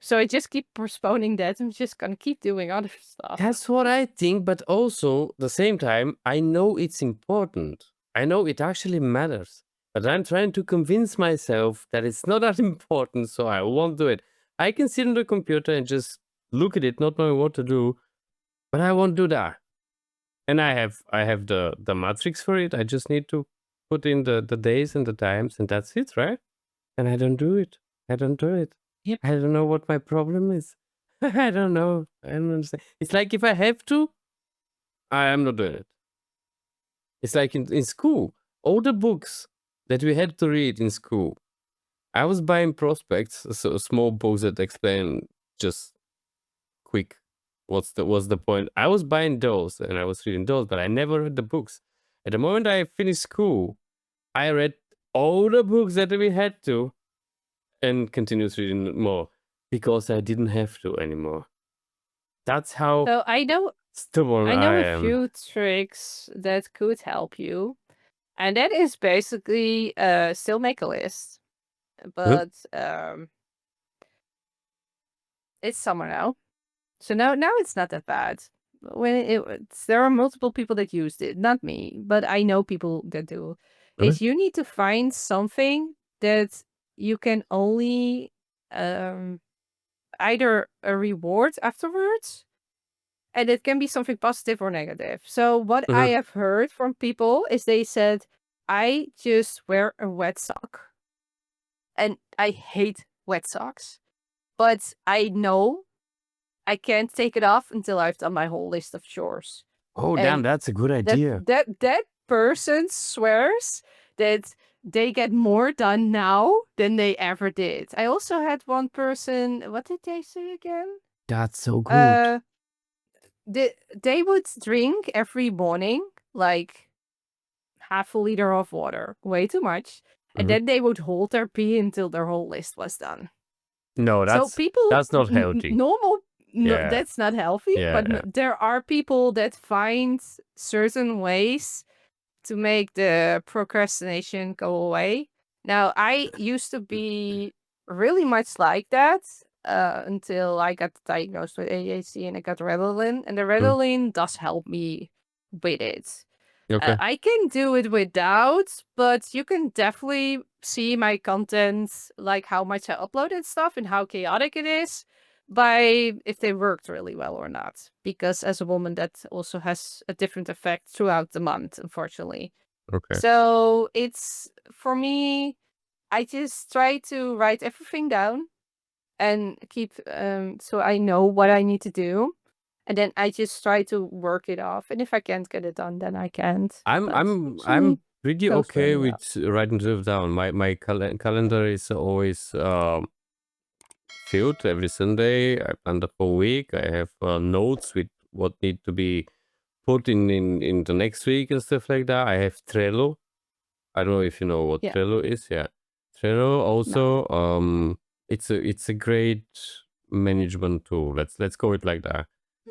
So I just keep postponing that. I'm just gonna keep doing other stuff. That's what I think, but also the same time, I know it's important. I know it actually matters, but I'm trying to convince myself that it's not that important, so I won't do it. I can sit on the computer and just look at it, not knowing what to do, but I won't do that. And I have the matrix for it. I just need to put in the days and the times, and that's it, right? And I don't do it. I don't do it. Yep. I don't know what my problem is. I don't know. I don't understand. It's like if I have to, I am not doing it. It's like in school, all the books that we had to read in school. I was buying prospects, so small books that explain just quick what's the point. I was buying those and I was reading those, but I never read the books. At the moment I finished school, I read all the books that we had to and continued reading more because I didn't have to anymore. That's how So stubborn I know I a am. few tricks that could help you, and that is basically still make a list, Huh? but it's summer now. So now it's not that bad. There are multiple people that used it, not me, but I know people that do. Okay. Is you need to find something that you can only um either a reward afterwards, and it can be something positive or negative. So what I Mhm. have heard from people is they said, I just wear a wet sock, and I hate wet socks, but I know I can't take it off until I've done my whole list of chores. Oh, damn, And that's a good that idea. that that person swears that they get more done now than they ever did. I also had one person, what did they say again? That's so good. Uh they would drink every morning like half a liter of water, way too much, and Mhm. then they would hold their pee until their whole list was done. No, So people, that's not healthy. normal, no, Yeah, that's not healthy. yeah, But yeah. there are people that find certain ways to make the procrastination go away. Now, I used to be really much like that until I got diagnosed with ADHD and I got Ritalin, and the Mm. Ritalin does help me with it. Okay. I can do it without, but you can definitely see my content, like how much I uploaded stuff and how chaotic it is, by if they worked really well or not. Because as a woman, that also has a different effect throughout the month, unfortunately. Okay. So it's for me, I just try to write everything down and keep so I know what I need to do. And then I just try to work it off. And if I can't get it done, then I can't. I'm But I'm usually I'm pretty goes okay fairly well. with writing stuff down. My calendar is always filled every Sunday. I plan the whole week. I have notes with what need to be put in the next week and stuff like that. I have Trello. I don't know if you know what Yeah. Trello is. Yeah, Trello No. also. It's a great management tool. Let's go it like that.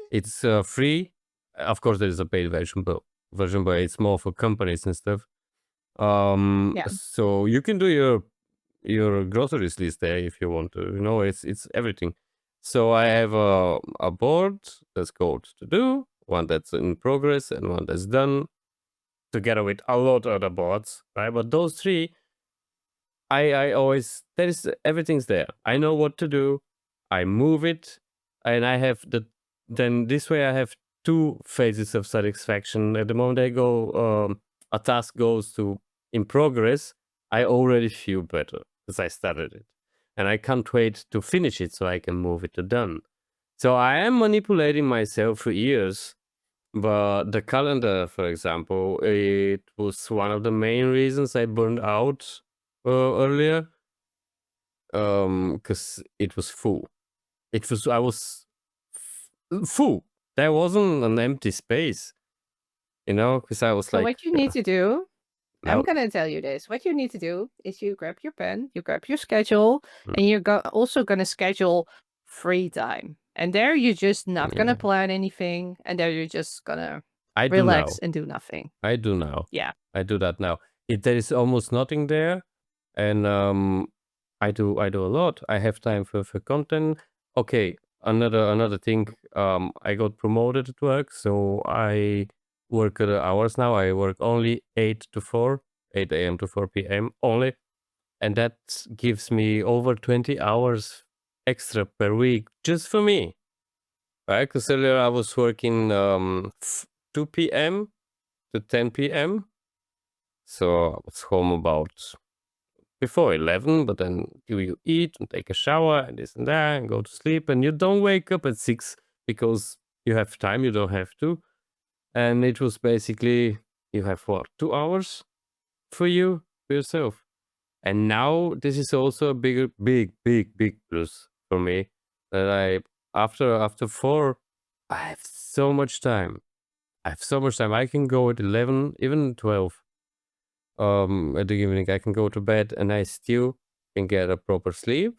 It's free. Of course, there is a paid version, but it's more for companies and stuff. Yeah. So you can do your groceries list there if you want to. It's everything. So I have a board that's called to do, one that's in progress, and one that's done, together with a lot of other boards, right? But those three I always everything's there. I know what to do. I move it, and I have then this way I have two phases of satisfaction. At the moment a task goes to in progress, I already feel better because I started it. And I can't wait to finish it so I can move it to done. So I am manipulating myself for years. But the calendar, for example, it was one of the main reasons I burned out earlier. Because it was full. I was full. There wasn't an empty space, because I was So like, what you need to do, I'm no, gonna tell you this. What you need to do is you grab your pen, you grab your schedule, mm, and you're also gonna schedule free time. And there you're just not gonna yeah. plan anything, and there you're just gonna I do relax now. and do nothing. I do now. Yeah. I do that now. There is almost nothing there, and I do a lot. I have time for content. Okay, another thing. I got promoted at work, so I work the hours now. I work only 8 to 4, 8 a.m. to 4 p.m. only, and that gives me over 20 hours extra per week just for me. Right? Because earlier I was working 2 p.m. to 10 p.m. So I was home about before 11, but then you eat and take a shower and this and that and go to sleep, and you don't wake up at 6 because you have time, you don't have to. And it was basically, you have what, 2 hours for yourself. And now this is also a big plus for me, that after 4, I have so much time. I can go at 11, even 12. At the evening, I can go to bed and I still can get a proper sleep,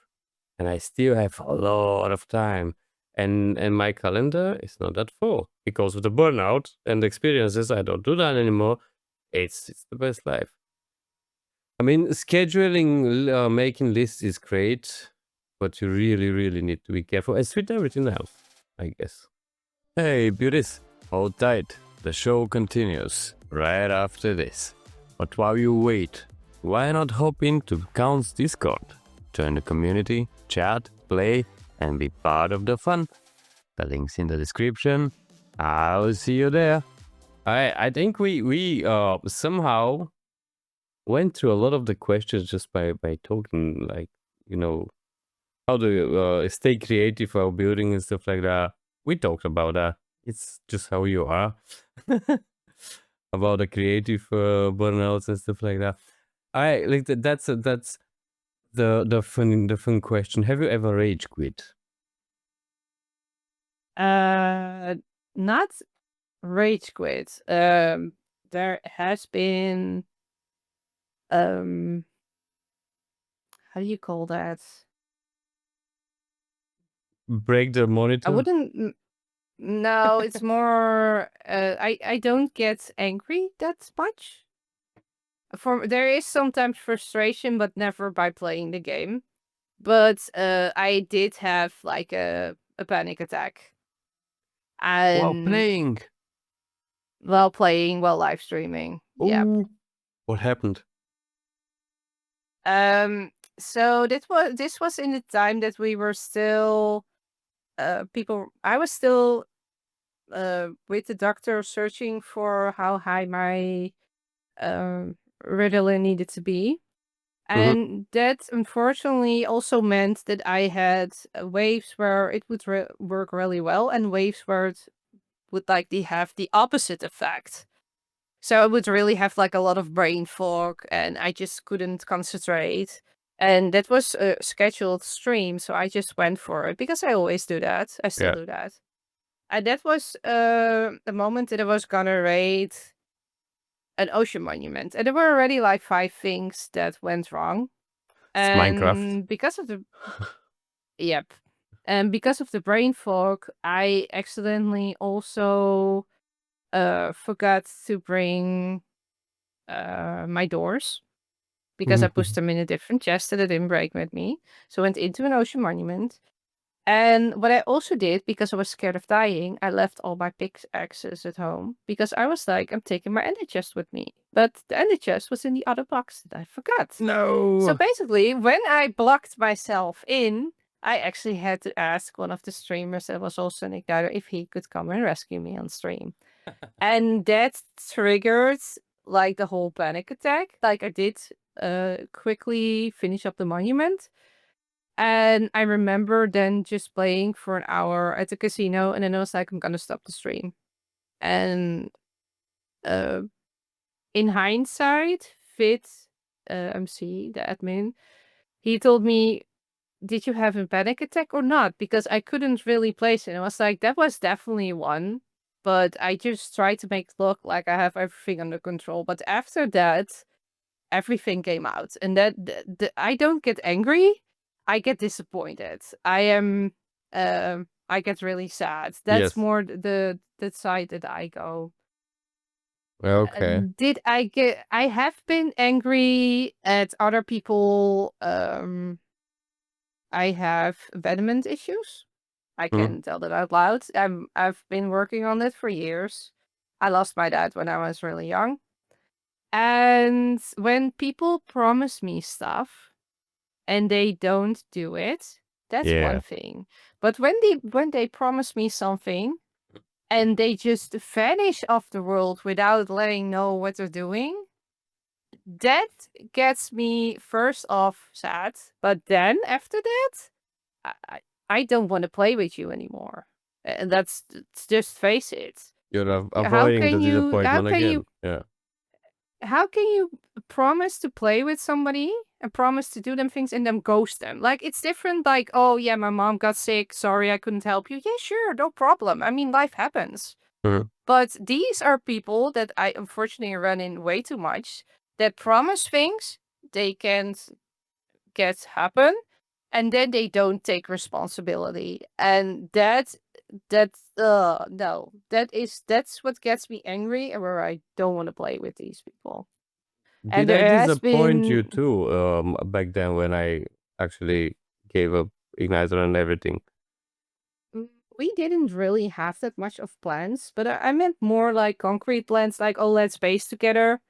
and I still have a lot of time. And my calendar is not that full because of the burnout and the experiences. I don't do that anymore. It's the best life. I mean, scheduling, making lists is great, but you really need to be careful, as with everything else, I guess. Hey, beauties, hold tight. The show continues right after this. But while you wait, why not hop into Count's Discord? Join the community, chat, play, and be part of the fun. The link's in the description. I'll see you there. I think we somehow went through a lot of the questions just by talking, like, how do you stay creative while building and stuff like that. We talked about that. It's just how you are. About the creative burnouts and stuff like that. I like that. That's the fun question. Have you ever rage quit? Not rage quit. There has been how do you call that? Break the I monitor? wouldn't. No, it's more. I don't get angry that much. There is sometimes frustration, but never by playing the game. But I did have like a panic attack, While and playing. while live streaming. Yep. Oh, what happened? So this was in the time that we were still I was still with the doctor searching for how high my Ritalin needed to be. Mm-hmm. And that unfortunately also meant that I had waves where it would work really well, and waves where it would have the opposite effect. So I would really have like a lot of brain fog, and I just couldn't concentrate. And that was a scheduled stream, so I just went for it because I always do that. I still Yeah. do that. And that was the moment that I was gonna raid an ocean monument. And there were already like 5 things that went wrong. It's Minecraft. And because of the yep. And because of the brain fog, I accidentally also forgot to bring my doors because I pushed them in a different chest and it didn't break with me. So I went into an ocean monument. And what I also did, because I was scared of dying, I left all my pickaxes at home because I was like, I'm taking my ender chest with me. But the ender chest was in the other box that I forgot. So No. basically, when I blocked myself in, I actually had to ask one of the streamers that was also an igniter if he could come and rescue me on stream. And that triggered like the whole panic attack. Like I did quickly finish up the monument. And I remember then just playing for an hour at the casino, and then I was like, I'm gonna stop the stream. And uh, in hindsight, Fit MC, the admin, he told me, did you have a panic attack or not? Because I couldn't really place it. I was like, that was definitely one. But I just tried to make it look like I have everything under control. But after that, everything came out. And that I don't get angry. I get disappointed. I get really sad. That's Yes. more the side that I go. Okay. I have been angry at other people. I have abandonment issues. I Mhm. can tell that out loud. I've been working on it for years. I lost my dad when I was really young. And when people promise me stuff and they don't do it, that's one Yeah. thing. But when they promise me something and they just vanish off the world without letting know what they're doing, that gets me first off sad. But then after that, I, I I don't want to play with you anymore. And just face it. You're How avoiding the can you disappointment again. Yeah. how can you promise to play with somebody and promise to do them things and then ghost them? Like, it's different. Like, oh yeah, my mom got sick, sorry I couldn't help you. Yeah, sure, no problem. I mean, life happens. Mhm. But these are people that I unfortunately run in way too much, that promise things they can't get happen, and then they don't take responsibility. And no, that's what gets me angry and where I don't want to play with these people. And Did I there has disappoint you been too back then when I actually gave up Igniter and everything? we didn't really have that much of plans, but I meant more like concrete plans, like, oh, let's base together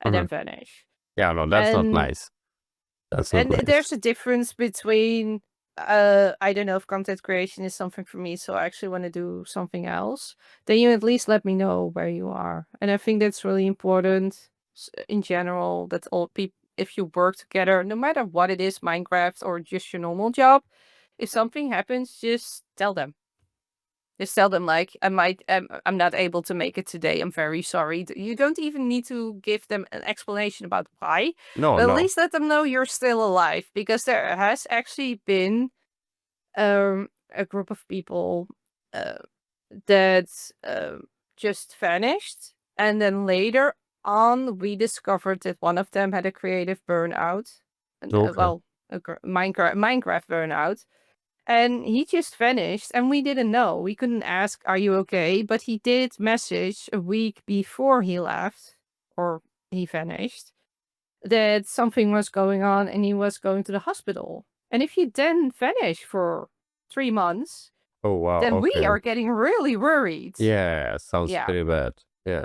and Mhm. then vanish. Yeah, no, that's not And nice. That's not nice. there's a difference between I don't know if content creation is something for me, so I actually want to do something else. Then you at least let me know where you are. And I think that's really important in general, that all people, if you work together, no matter what it is, Minecraft or just your normal job, if something happens, just tell them. Just tell them, like, I'm not able to make it today. I'm very sorry. You don't even need to give them an explanation about why, No, but at no. least let them know you're still alive, because there has actually been a group of people uh, that just vanished, and then later on we discovered that one of them had a creative burnout, and Okay. Minecraft burnout. And he just vanished, and we didn't know. We couldn't ask, are you okay? But he did message a week before he left, or he vanished, that something was going on and he was going to the hospital. And if you then vanish for 3 months, Oh, wow. then we Okay. are getting really worried. Yeah, sounds Yeah. pretty bad. Yeah.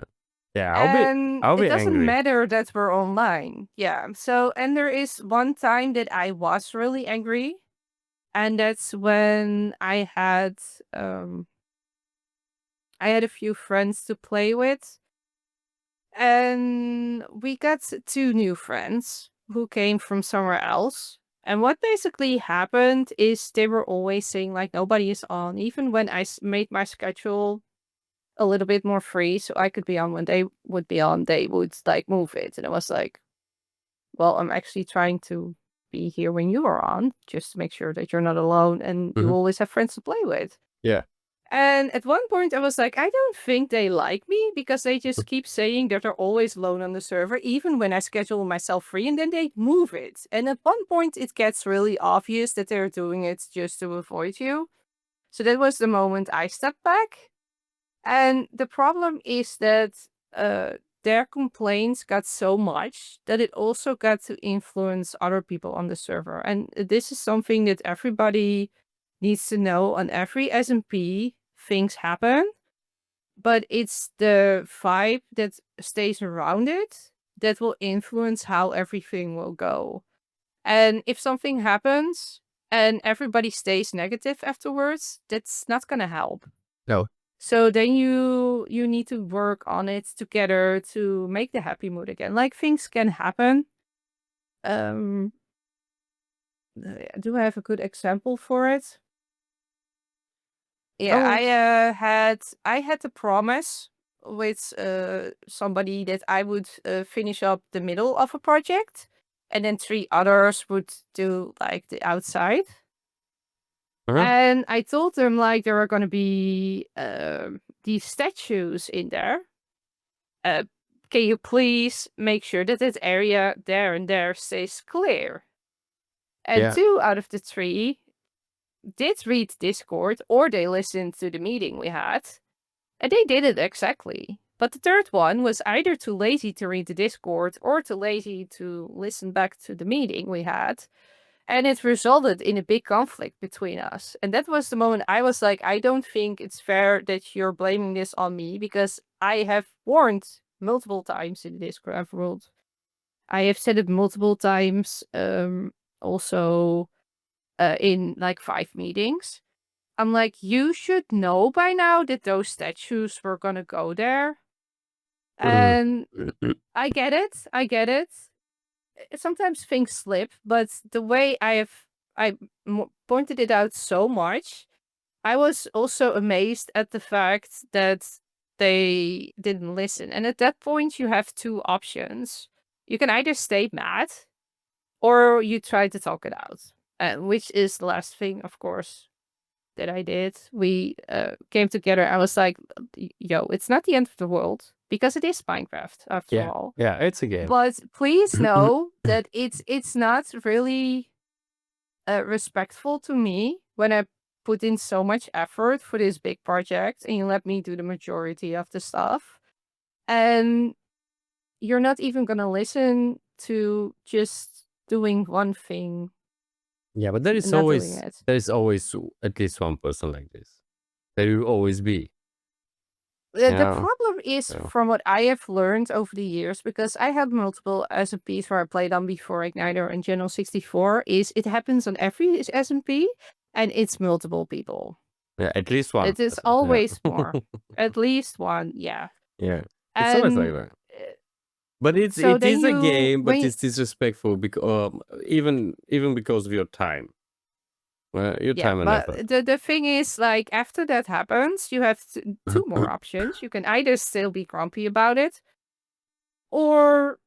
Yeah, And I'll it be doesn't angry. matter that we're online. Yeah. So, and there is one time that I was really angry. And that's when I had a few friends to play with, and we got two new friends who came from somewhere else. And what basically happened is they were always saying like nobody is on, even when I made my schedule a little bit more free so I could be on when they would be on, they would like move it. And I was like, well, I'm actually trying to be here when you are on, just to make sure that you're not alone and you Mhm. always have friends to play with. Yeah. And at one point, I was like, I don't think they like me because they just keep saying that they're always alone on the server, even when I schedule myself free, and then they move it. And at one point, it gets really obvious that they're doing it just to avoid you. So that was the moment I stepped back. And the problem is that their complaints got so much that it also got to influence other people on the server. And this is something that everybody needs to know on every SMP things happen, but it's the vibe that stays around it that will influence how everything will go. And if something happens and everybody stays negative afterwards, that's not gonna help. No. So then you need to work on it together to make the happy mood again. Like things can happen. Um, do I have a good example for it? Yeah, Oh. I had the promise with somebody that I would finish up the middle of a project, and then 3 others would do like the outside. Uh-huh. And I told them like there are gonna be these statues in there. Can you please make sure that that area there and there stays clear? And Yeah. 2 out of the 3 did read Discord, or they listened to the meeting we had, and they did it exactly. But the third one was either too lazy to read the Discord or too lazy to listen back to the meeting we had. And it resulted in a big conflict between us. And that was the moment I was like, I don't think it's fair that you're blaming this on me, because I have warned multiple times in the Discord world. I have said it multiple times, also in like 5 meetings. I'm like, you should know by now that those statues were gonna go there. And I get it. I get it. Sometimes things slip, but the way pointed it out so much, I was also amazed at the fact that they didn't listen. And at that point, you have 2 options. You can either stay mad, or you try to talk it out, which is the last thing, of course, that I did. We came together. I was like, yo, it's not the end of the world, because it is Minecraft after Yeah. all. Yeah, it's a game. But please know that it's not really respectful to me when I put in so much effort for this big project and you let me do the majority of the stuff. And you're not even gonna listen to just doing one thing Yeah, but there and is not doing always it. at least one person like this. There will always be. The Yeah. problem is, Yeah. from what I have learned over the years, because I had multiple SMPs where I played on before Igniter and General 64, is it happens on every SMP, and it's multiple people. Yeah, at least one It is person. always Yeah. more. At least one, yeah. Yeah. It's always like And that. But so it then is a you, game, but it's disrespectful because even because of your time. Your yeah, time and but effort. the thing is, like, after that happens, you have 2 more options. You can either still be grumpy about it, or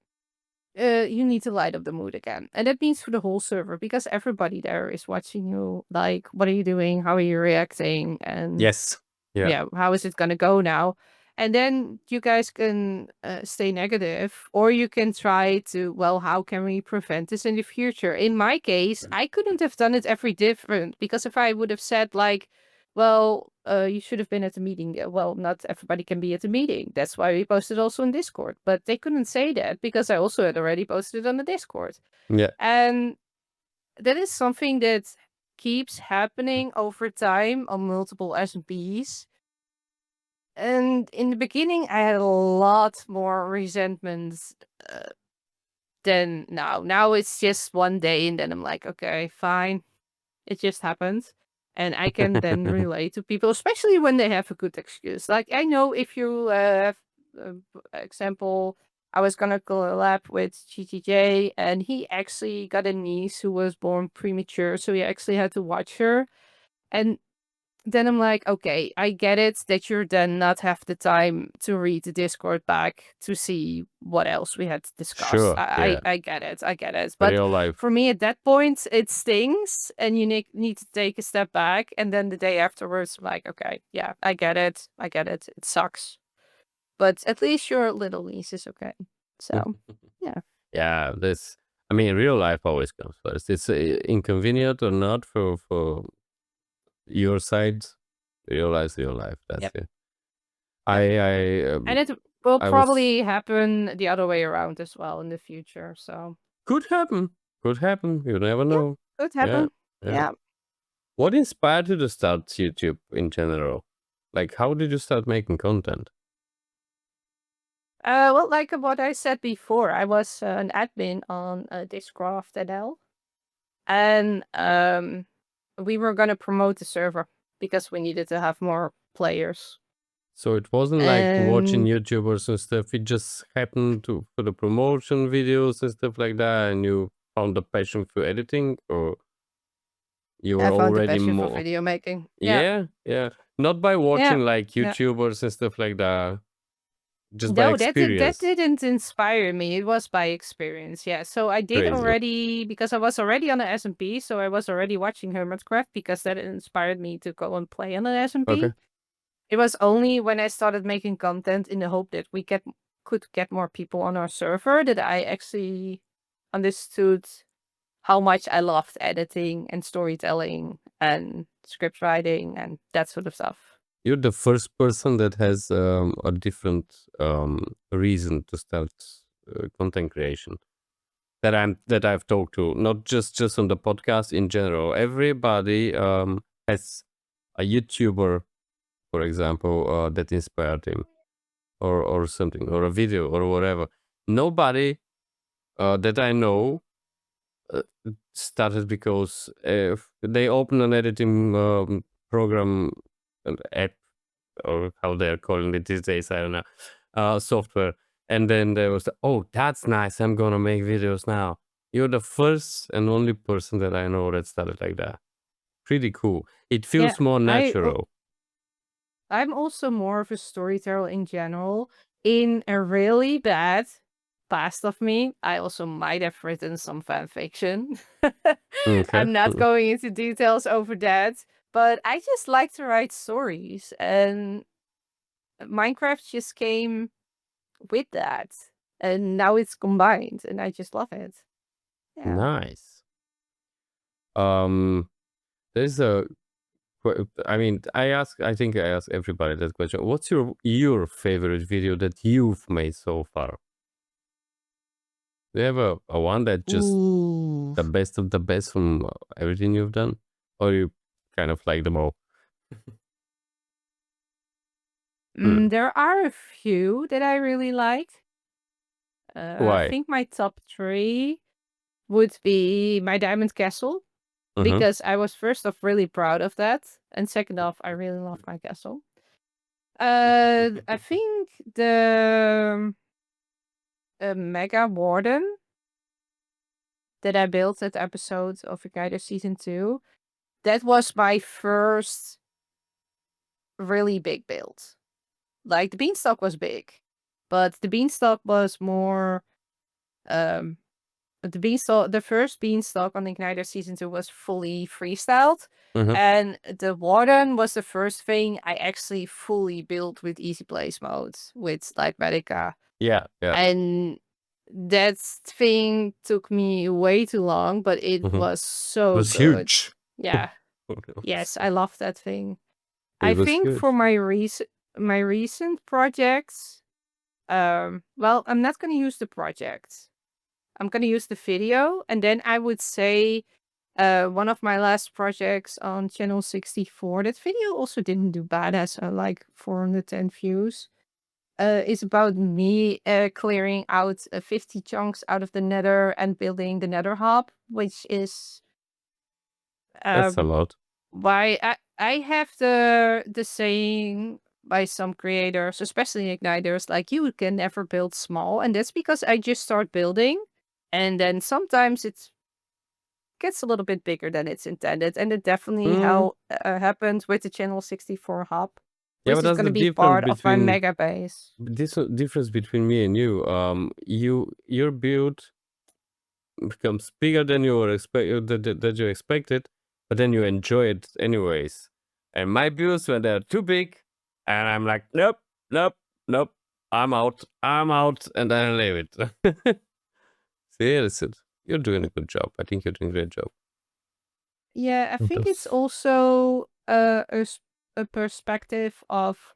you need to light up the mood again. And that means for the whole server, because everybody there is watching you. Like, what are you doing? How are you reacting? And Yes. Yeah. yeah, how is it gonna go now? And then you guys can stay negative, or you can try to, well, how can we prevent this in the future? In my case, I couldn't have done it every different, because if I would have said like, well, you should have been at the meeting. Well, not everybody can be at the meeting. That's why we posted also on Discord. But they couldn't say that because I also had already posted it on the Discord. Yeah. And that is something that keeps happening over time on multiple SMPs. And in the beginning, I had a lot more resentment than now. Now it's just one day, and then I'm like, okay, fine. It just happens. And I can then relate to people, especially when they have a good excuse. Like, I know if you have, example, I was gonna collab with GTJ, and he actually got a niece who was born premature, so he actually had to watch her. And then I'm like, okay, I get it that you're then not have the time to read the Discord back to see what else we had discussed. Sure. Yeah. I get it. I get it. But Real life. for me, at that point, it stings, and you need to take a step back. And then the day afterwards, I'm like, okay, yeah, I get it. I get it. It sucks. But at least your little niece is okay. So, yeah. Yeah, I mean, real life always comes first. It's inconvenient or not for your side. Real life. That's Yep. it. I And it will I was probably happen the other way around as well in the future. So, could happen. Could happen. You never yeah, know. could Yeah. happen. Yeah. Yeah. What inspired you to start YouTube in general? Like, how did you start making content? Well, like what I said before, I was an admin on Discraft NL, and we were gonna promote the server because we needed to have more players. So it wasn't like watching And YouTubers and stuff. It just happened to for the promotion videos and stuff like that, and you found the passion for editing, or you I were found a already passion for more. video making. Yeah, Yeah. Not by yeah, watching like yeah. YouTubers and stuff like that, just by No, that experience. didn't inspire me. It was by experience. Yeah. So I did Crazy. already because I was already on the SMP, so I was already watching Hermitcraft because that inspired me to go and play on the SMP. Okay. It was only when I started making content in the hope that we could get more people on our server that I actually understood how much I loved editing and storytelling and script writing and that sort of stuff. You're the first person that has a different reason to start content creation that I've talked to, not just on the podcast in general. Everybody has a YouTuber, for example, that inspired him, or something, or a video, or whatever. Nobody that I know uh, started because they open an editing program, an app, or how they're calling it these days, I don't know, software. And then there was, oh, that's nice, I'm gonna make videos now. You're the first and only person that I know that started like that. Pretty cool. It Yeah, feels more natural. I'm also more of a storyteller in general. In a really bad past of me, I also might have written some fan fiction. Okay. I'm not going into details over that, but I just like to write stories, and Minecraft just came with that. And now it's combined, and I just love it. Yeah. Nice. There's a I think I ask everybody that question. What's your favorite video that you've made so far? Do you have a one that just Ooh. the best of the best from everything you've done, or you kind of like them all? There are a few that I really like. I Why? think my top 3 would be my Diamond Castle, Mm-hmm. because I was first off really proud of that, and second off, I really love my castle. I think the Mega Warden that I built at episode of Igniter Season 2, that was my first really big build. Like, the Beanstalk was big, but the Beanstalk was more, the first Beanstalk on Igniter Season 2 was fully freestyled, Mm-hmm. and the Warden was the first thing I actually fully built with easy place modes, with Light Medica. Yeah. And that thing took me way too long, but it Mm-hmm. was It so was good. huge. Yeah. Yes, I love that thing. I It was think for huge. my recent projects, well, I'm not gonna use the project. I'm gonna use the video, and then I would say one of my last projects on channel 64. That video also didn't do bad, as like 410 views. Is about me clearing out 50 chunks out of the Nether and building the Nether hub, which is That's a lot. why I have the saying by some creators, especially igniters, like, you can never build small, and that's because I just start building, and then sometimes it gets a little bit bigger than it's intended, and it definitely Mm. happened with the channel 64 hub, Yeah, which but is that's going the to be difference part of my between mega base. this difference between me and you. Your build becomes bigger than you were that you expected, but then you enjoy it anyways. And my builds, when they're too big, and I'm like, nope, nope, nope, I'm out, and then I leave it. See, that's it. You're doing a good job. I think you're doing a great job. Yeah, I think it's Those- also a perspective of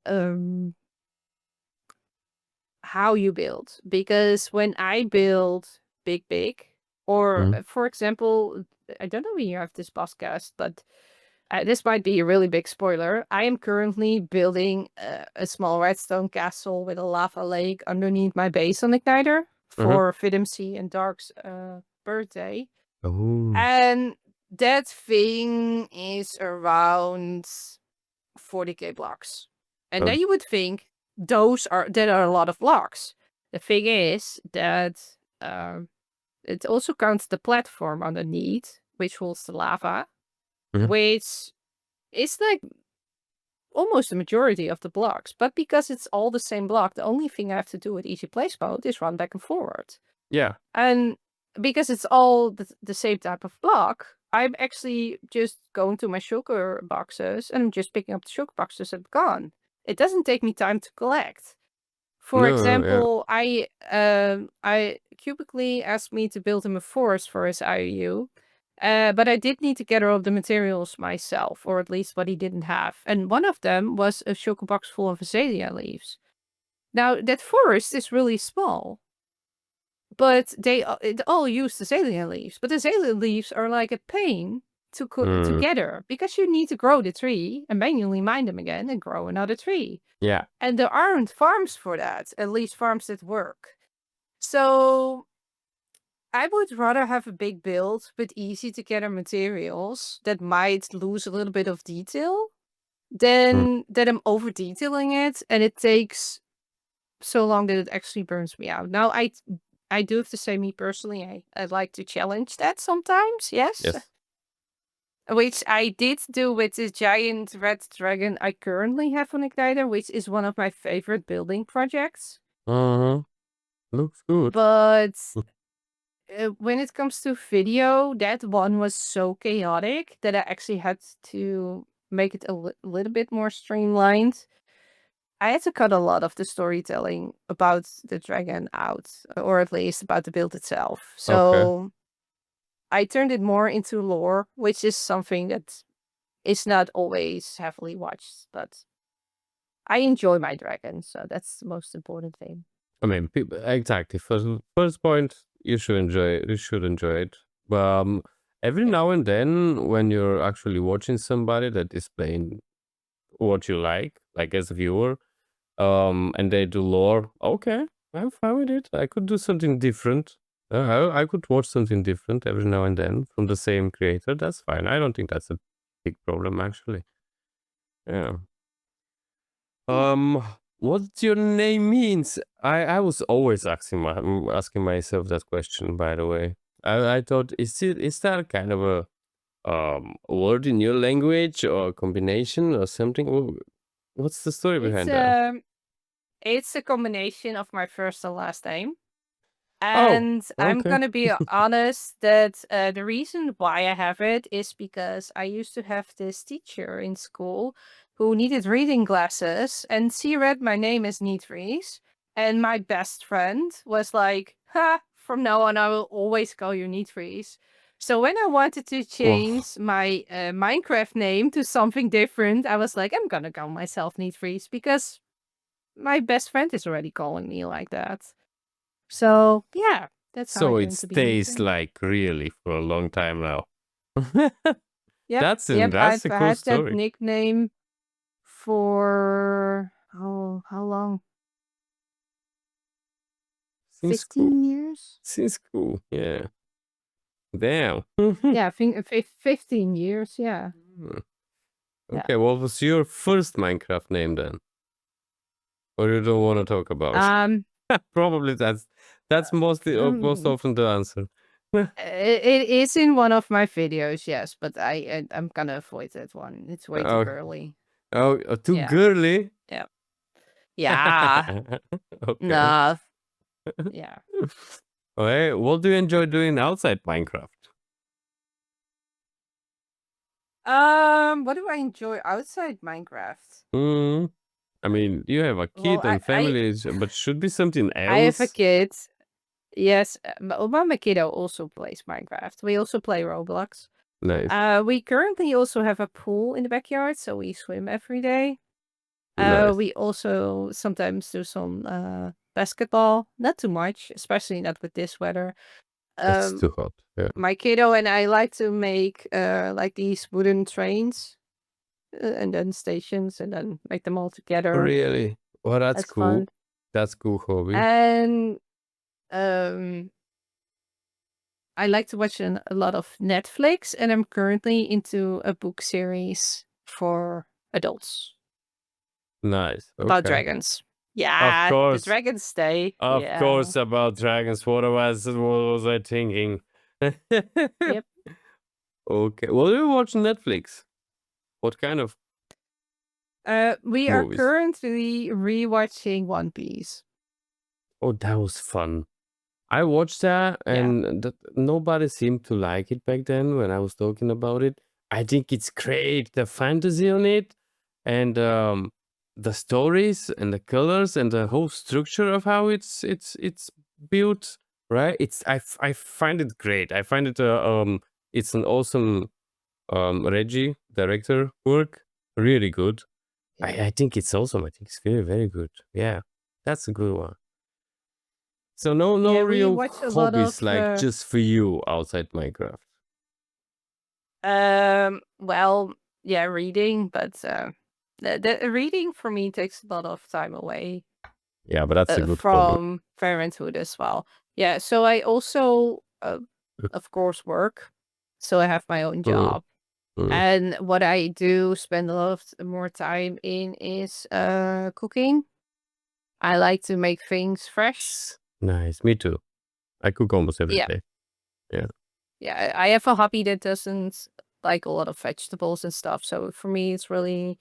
um how you build, because when I build big, Or, Mhm. for example, I don't know when you have this podcast, but this might be a really big spoiler. I am currently building a small redstone castle with a lava lake underneath my base on Igniter Mhm. for Vidimc and Dark's birthday. Oh. And that thing is around 40k blocks. And Oh. then you would think that are a lot of blocks. The thing is that it also counts the platform underneath, which holds the lava, Mhm. which is like almost the majority of the blocks. But because it's all the same block, the only thing I have to do with easy place mode is run back and forward. Yeah. And because it's all the same type of block, I'm actually just going to my sugar boxes and I'm just picking up the sugar boxes and gone. It doesn't take me time to collect. For No, yeah. example, I Cubically asked me to build him a forest for his IOU, but I did need to gather all the materials myself, or at least what he didn't have. And one of them was a sugar box full of azalea leaves. Now that forest is really small, but it all use azalea leaves. But azalea leaves are like a pain to Mm. gather because you need to grow the tree and manually mine them again and grow another tree. Yeah. And there aren't farms for that, at least farms that work. So I would rather have a big build with easy to gather materials that might lose a little bit of detail Mm. than that I'm over detailing it and it takes so long that it actually burns me out. Now I do have to say, me personally, I like to challenge that sometimes, yes. Yes. Which I did do with this giant red dragon I currently have on Igniter, which is one of my favorite building projects. Uh-huh. Looks good. But Mm. when it comes to video, that one was so chaotic that I actually had to make it a little bit more streamlined. I had to cut a lot of the storytelling about the dragon out, or at least about the build itself. Okay. So I turned it more into lore, which is something that is not always heavily watched, but I enjoy my dragon, so that's the most important thing. I mean, exactly. First point, you should enjoy it. You should enjoy it. But every Yeah. now and then, when you're actually watching somebody that is playing what you like as a viewer, and they do lore, okay, I'm fine with it. I could do something different. I could watch something different every now and then from the same creator. That's fine. I don't think that's a big problem, actually. Yeah. Yeah. What your name means? I was always asking myself that question. By the way, I thought, is that kind of a word in your language or a combination or something? What's the story It's behind that? it's a combination of my first and last name. Oh, And I'm okay. gonna be honest that the reason why I have it is because I used to have this teacher in school who needed reading glasses, and she read my name as Nietvries. And my best friend was like, "Ha! From now on, I will always call you Nietvries." So when I wanted to Oh, change my Minecraft name to something different, I was like, I'm gonna call myself Nietvries because my best friend is already calling me like that. So, yeah, that's how I so it came to be stays Nietzsche. like really for a long time now. Yep, That's yep, that's I've a cool had that story. nickname for how long? Seems cool. 15 years? Seems cool. Yeah. Damn. Yeah, I think 15 years, yeah. Hmm. Yeah. Okay, what was your first Minecraft name then? Or you don't want to talk about? Um, Probably that's mostly most um often the answer. it is in one of my videos, yes, but I'm gonna avoid that one. It's way too Oh, girly. oh, too Yeah. girly. Yeah. Yeah. Okay. Nah. Yeah. Okay, what do you enjoy doing outside Minecraft? What do I enjoy outside Minecraft? Hmm. I mean, you have a Well, kid and family, but should be something I have a else. kid. Yes, my kiddo also plays Minecraft. We also play Roblox. Nice, We currently also have a pool in the backyard, so we swim every day. nice. We also sometimes do some basketball, not too much, especially not with this weather. That's Um, too hot. Yeah. my kiddo and I like to make like these wooden trains and then stations and then make them all together. Really? Well, that's That's cool. fun. That's cool hobby. And um, I like to watch a lot of Netflix, and I'm currently into a book series for adults Nice. about Okay. dragons. Of Yeah, the course. dragons stay. Of Yeah. course, about dragons. What was I thinking? Yep. Okay. Well, you watch Netflix. What kind of We are movies? currently rewatching One Piece. Oh, that was fun. I watched that, Yeah. and nobody seemed to like it back then when I was talking about it. I think it's great, the fantasy on it, and the stories and the colors and the whole structure of how it's built. Right? I find it great. I find it it's an awesome Reggie director work. Really good. Yeah. I think it's awesome. I think it's very very good. Yeah, that's a good one. So no Yeah, we real watch a lot hobbies of like just for you outside Minecraft. well, yeah, reading, but the reading for me takes a lot of time away Yeah, but that's a good hobby. from parenthood as well. Yeah, so I also Mm, of course work. So I have my own mm, job. mm. And what I do spend a lot of more time in is cooking. I like to make things fresh. Nice. Me too. I cook almost every Yeah. day. Yeah. Yeah, I have a hobby that doesn't like a lot of vegetables and stuff. So for me, it's really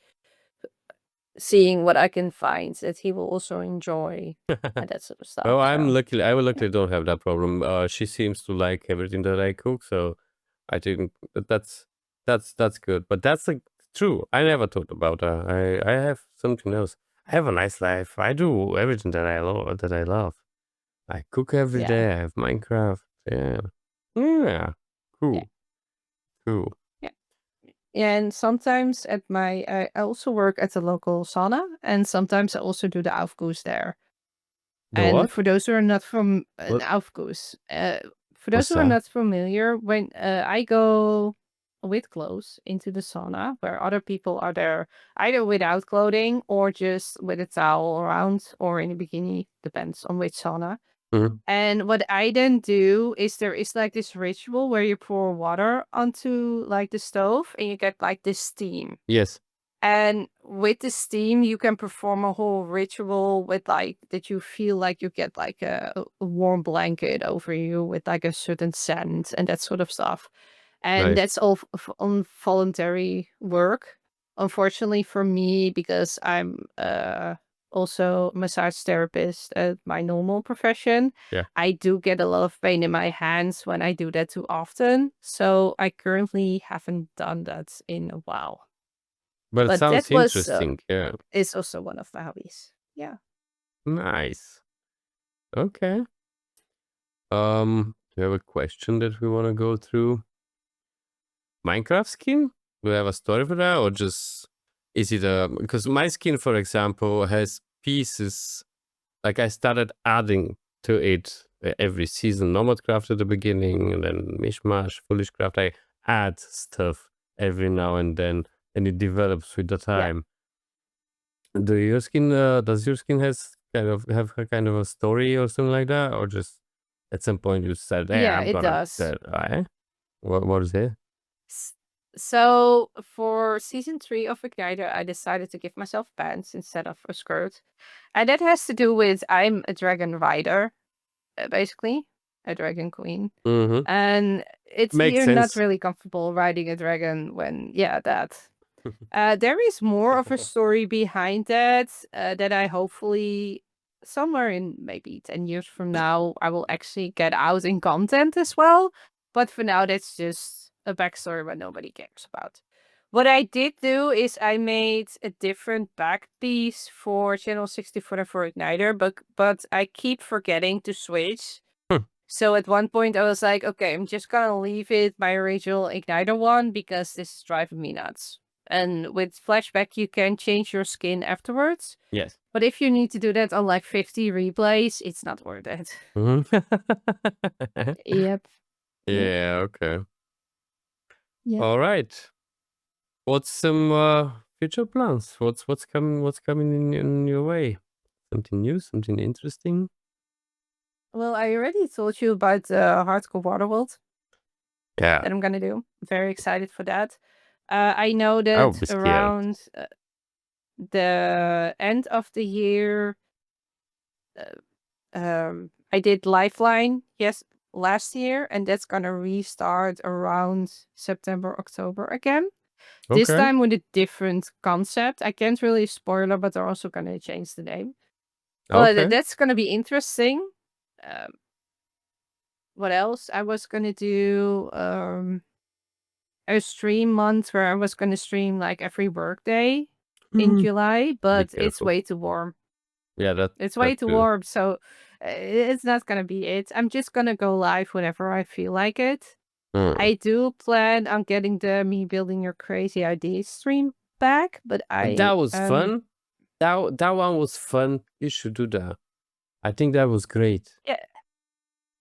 seeing what I can find that he will also enjoy and that sort of stuff. Well, I'm So lucky. I will yeah, luckily don't have that problem. She seems to like everything that I cook, so I think that's good. But that's like true. I never thought about I have something else. I have a nice life. I do everything that I love. That I love. I cook every yeah, day. I have Minecraft. Yeah. Yeah. yeah, Cool. Cool. yeah. And sometimes I also work at the local sauna, and sometimes I also do the aufgoes there. The And what? for those who are not from an What? aufgoes, for those What's who are that? not familiar, when I go with clothes into the sauna, where other people are there either without clothing or just with a towel around or in a bikini, depends on which sauna. Mhm. And what I then do is there is like this ritual where you pour water onto like the stove and you get like this steam. Yes. And with the steam, you can perform a whole ritual with like that you feel like you get like a warm blanket over you with like a certain scent and that sort of stuff. And Nice. that's all on voluntary work. Unfortunately for me, because I'm also a massage therapist at my normal profession, Yeah. I do get a lot of pain in my hands when I do that too often. So I currently haven't done that in a while. But it But that sounds was interesting. Yeah. is also one of my hobbies. Yeah. Nice. Okay. Do you have a question that we want to go through? Minecraft skin? Do you have a story for that, or just is it a? Because my skin, for example, has pieces. Like I started adding to it every season. Nomadcraft at the beginning, and then Mishmash, Foolishcraft. I add stuff every now and then, and it develops with the Yeah. time. Does your skin has kind of have a kind of a story or something like that, or just at some point you said, "Hey, Yeah, I'm it gonna does. that." What is it? S- So for season 3 of Igniter, I decided to give myself pants instead of a skirt. And that has to do with I'm a dragon rider, basically, a dragon queen. Mm-hmm. And it's Makes you're not sense. really comfortable riding a dragon when that. There is more of a story behind that that I hopefully somewhere in maybe 10 years from now I will actually get out in content as well. But for now, that's just a backstory what nobody cares about. What I did do is I made a different back piece for Channel 64 and for Igniter, but I keep forgetting to switch. Hmm. So at one point I was like, okay, I'm just gonna leave it my original Igniter one because this is driving me nuts. And with flashback, you can change your skin afterwards. Yes. But if you need to do that on like 50 replays, it's not worth it. Mhm. Yep. Yeah, okay. Yep. All right. What's some future plans? What's coming in your way? Something new, something interesting? Well, I already told you about the Hardcore Waterworld Yeah. that I'm gonna do. Very excited for that. I know I would that be scared. around the end of the year, I did Lifeline last year, and that's gonna restart around September, October again. This Okay. time with a different concept. I can't really spoil it, but they're also gonna change the name. But Okay. that's gonna be interesting. What else? I was gonna do a stream month where I was gonna stream like every workday in Mhm. July, Be but it's careful. way too warm. Yeah, It's way that too too. warm, so it's not gonna be it. I'm just gonna go live whenever I feel like it. Mm. I do plan on getting the Me Building Your Crazy Ideas stream back, but That was fun. That one was fun. You should do that. I think that was great.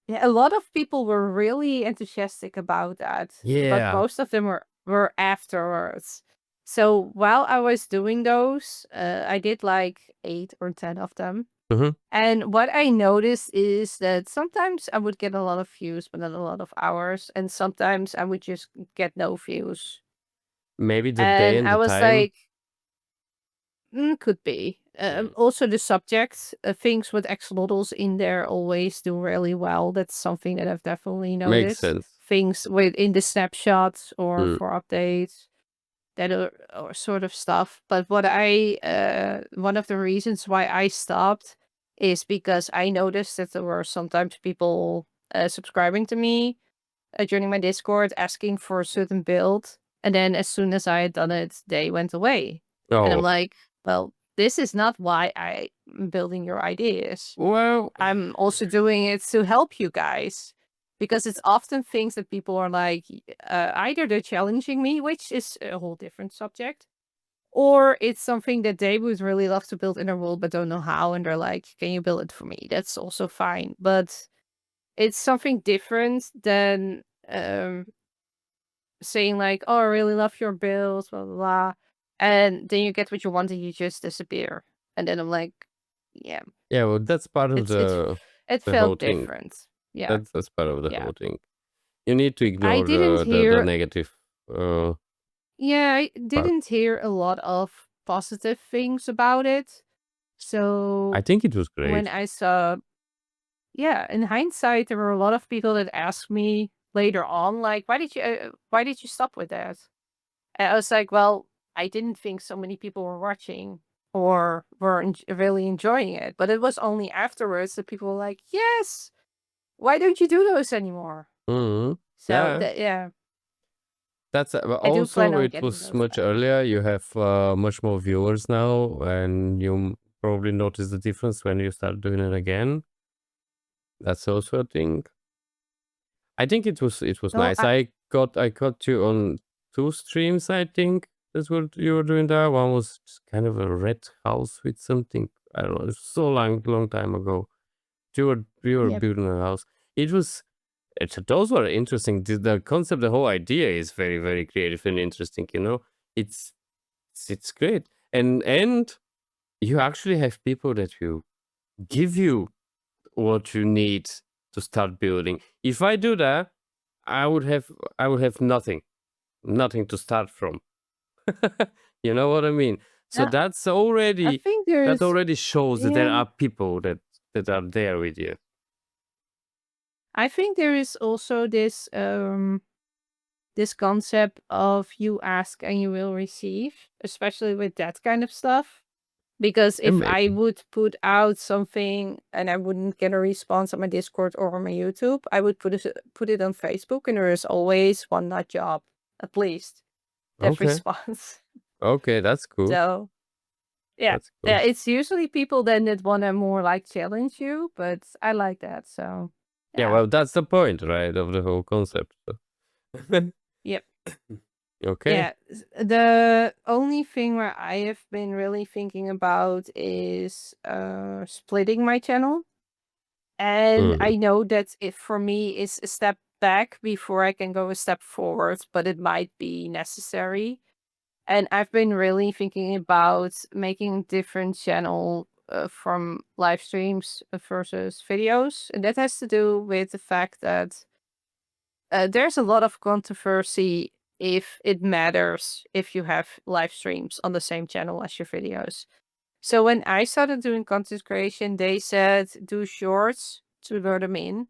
Yeah, a lot of people were really enthusiastic about that, but Yeah. most of them were afterwards. So while I was doing those, I did like 8 or 10 of them. Mhm. And what I noticed is that sometimes I would get a lot of views, but not a lot of hours, and sometimes I would just get no views. Maybe the day And and I the was time. like, could be. Mm. Also, the subjects, things with axolotls in there always do really well. That's something that I've definitely Makes noticed. sense. Things in the snapshots or Mm. for updates, that or sort of stuff. But what one of the reasons why I stopped is because I noticed that there were sometimes people subscribing to me, joining my Discord, asking for a certain build, and then as soon as I had done it, they went away. And I'm Oh, like, well, this is not why I'm building your ideas. well, I'm also doing it to help you guys. Because it's often things that people are like, either they're challenging me, which is a whole different subject, or it's something that they would really love to build in their world but don't know how, and they're like, can you build it for me? That's also fine. But it's something different than saying like, oh, I really love your builds, blah, blah, blah. And then you get what you want and you just disappear. And then I'm like, yeah, yeah, well, that's part of it the whole felt thing. different. Yeah. That's part of the Yeah. whole thing. You need to I ignore didn't the hear, negative. yeah, I Part. didn't hear a lot of positive things about it. So I think it was when great. I saw, yeah, in hindsight, there were a lot of people that asked me later on, like, why did you stop with that? And I was like, well, I didn't think so many people were watching or were really enjoying it. But it was only afterwards that people were like, yes, why don't you do those anymore? Mhm. So, Yeah. yeah, That's I do plan also on it getting was those much back. earlier. You have much more viewers now, and you probably notice the difference when you start doing it again. That's also a thing. I think it was Well, nice. I got you on 2 streams, I think. That's what you were doing there. One was just kind of a red house with something. I don't know. It's so long time ago. You were yep. building a house. It was those were interesting. The concept, the whole idea is very, very creative and interesting, you know. It's it's great. And you actually have people that will give you what you need to start building. If I do that, I would have nothing to start from. You know what I mean? So Now, that's I already think that there's, already shows that there yeah, are people that are there with you. I think there is also this concept of you ask and you will receive, especially with that kind of stuff. Because And if I would put out something and I wouldn't get a response on my Discord or on my YouTube, I would put it on Facebook, and there is always one nut job, at least, that okay, responds. okay, that's cool. So yeah. That's Yeah, cool. it's usually people then that wanna more like challenge you, but I like that. So Yeah, yeah. well, that's the point, right, of the whole concept. So. Yep. Okay. Yeah, the only thing where I have been really thinking about is splitting my channel. And I know that it for me is a step back before I can go a step forward, but it might be necessary. And I've been really thinking about making a different channel from live streams versus videos. And that has to do with the fact that there's a lot of controversy if it matters if you have live streams on the same channel as your videos. So when I started doing content creation, they said do shorts to lure them in,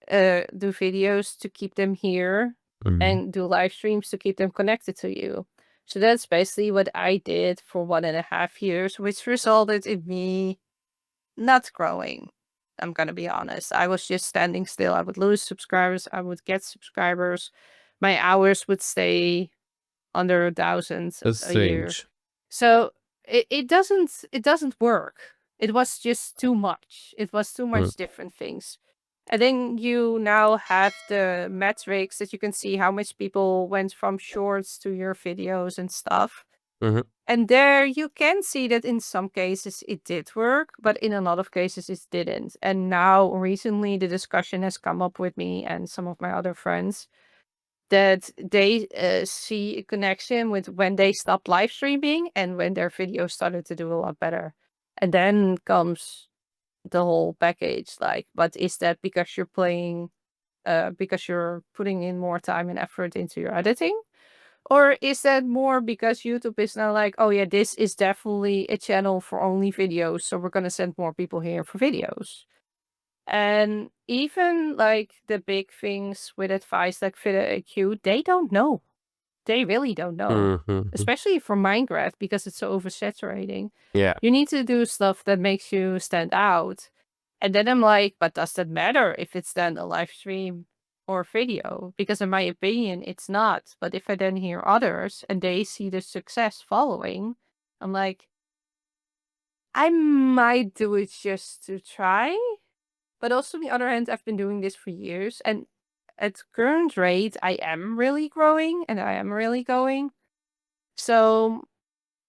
do videos to keep them here, and do live streams to keep them connected to you. So that's basically what I did for 1.5 years, which resulted in me not growing. I'm gonna be honest. I was just standing still. I would lose subscribers. I would get subscribers. My hours would stay under 1,000 That's a year. strange. So it doesn't work. It was just too much. It was too much different things. And then you now have the metrics that you can see how much people went from shorts to your videos and stuff. Mhm. And there you can see that in some cases it did work, but in a lot of cases it didn't. And now recently the discussion has come up with me and some of my other friends that they see a connection with when they stopped live streaming and when their videos started to do a lot better. And then comes the whole package, like, but is that because you're playing, because you're putting in more time and effort into your editing? Or is that more because YouTube is now like, oh yeah, this is definitely a channel for only videos, so we're gonna send more people here for videos? And even like the big things with advice like FIDA they don't know. They really don't know. Mhm. Especially for Minecraft because it's so oversaturating. Yeah. You need to do stuff that makes you stand out. And then I'm like, but does that matter if it's then a live stream or video? Because in my opinion, it's not. But if I then hear others and they see the success following, I'm like, I might do it just to try. But also on the other hand, I've been doing this for years, and at current rate, I am really growing and I am really going. So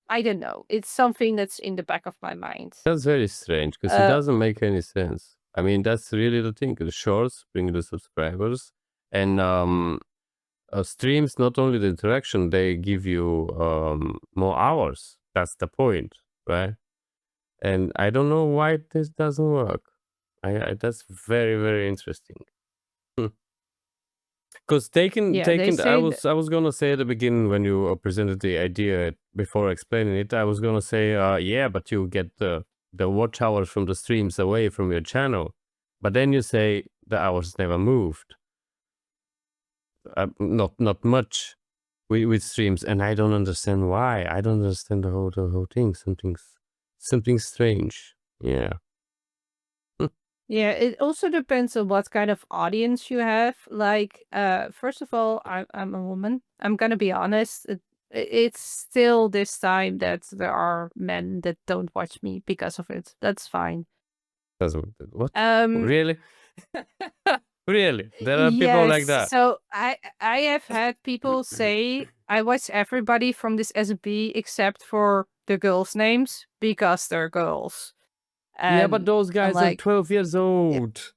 I don't know. It's something that's in the back of my mind. That's very strange because it Uh, doesn't make any sense. I mean, that's really the thing. The shorts bring the subscribers, and streams not only the interaction, they give you more hours. That's the point, right? And I don't know why this doesn't work. That's very, very interesting. Because yeah, they taking, say that. I was gonna say at the beginning when you presented the idea before explaining it, I was gonna say, yeah, but you get the watch hours from the streams away from your channel, but then you say the hours never moved, not much with streams, and I don't understand why. I don't understand the whole thing. Something strange. Yeah. Yeah, it also depends on what kind of audience you have. Like, first of all, I'm a woman. I'm gonna be honest. It's still this time that there are men that don't watch me because of it. That's fine. What? Um, Really? Really? There are people like yes. that. So I have had people say I watch everybody from this SMP except for the girls' names because they're girls. Yeah, but And those I'm guys are like, 12 years old.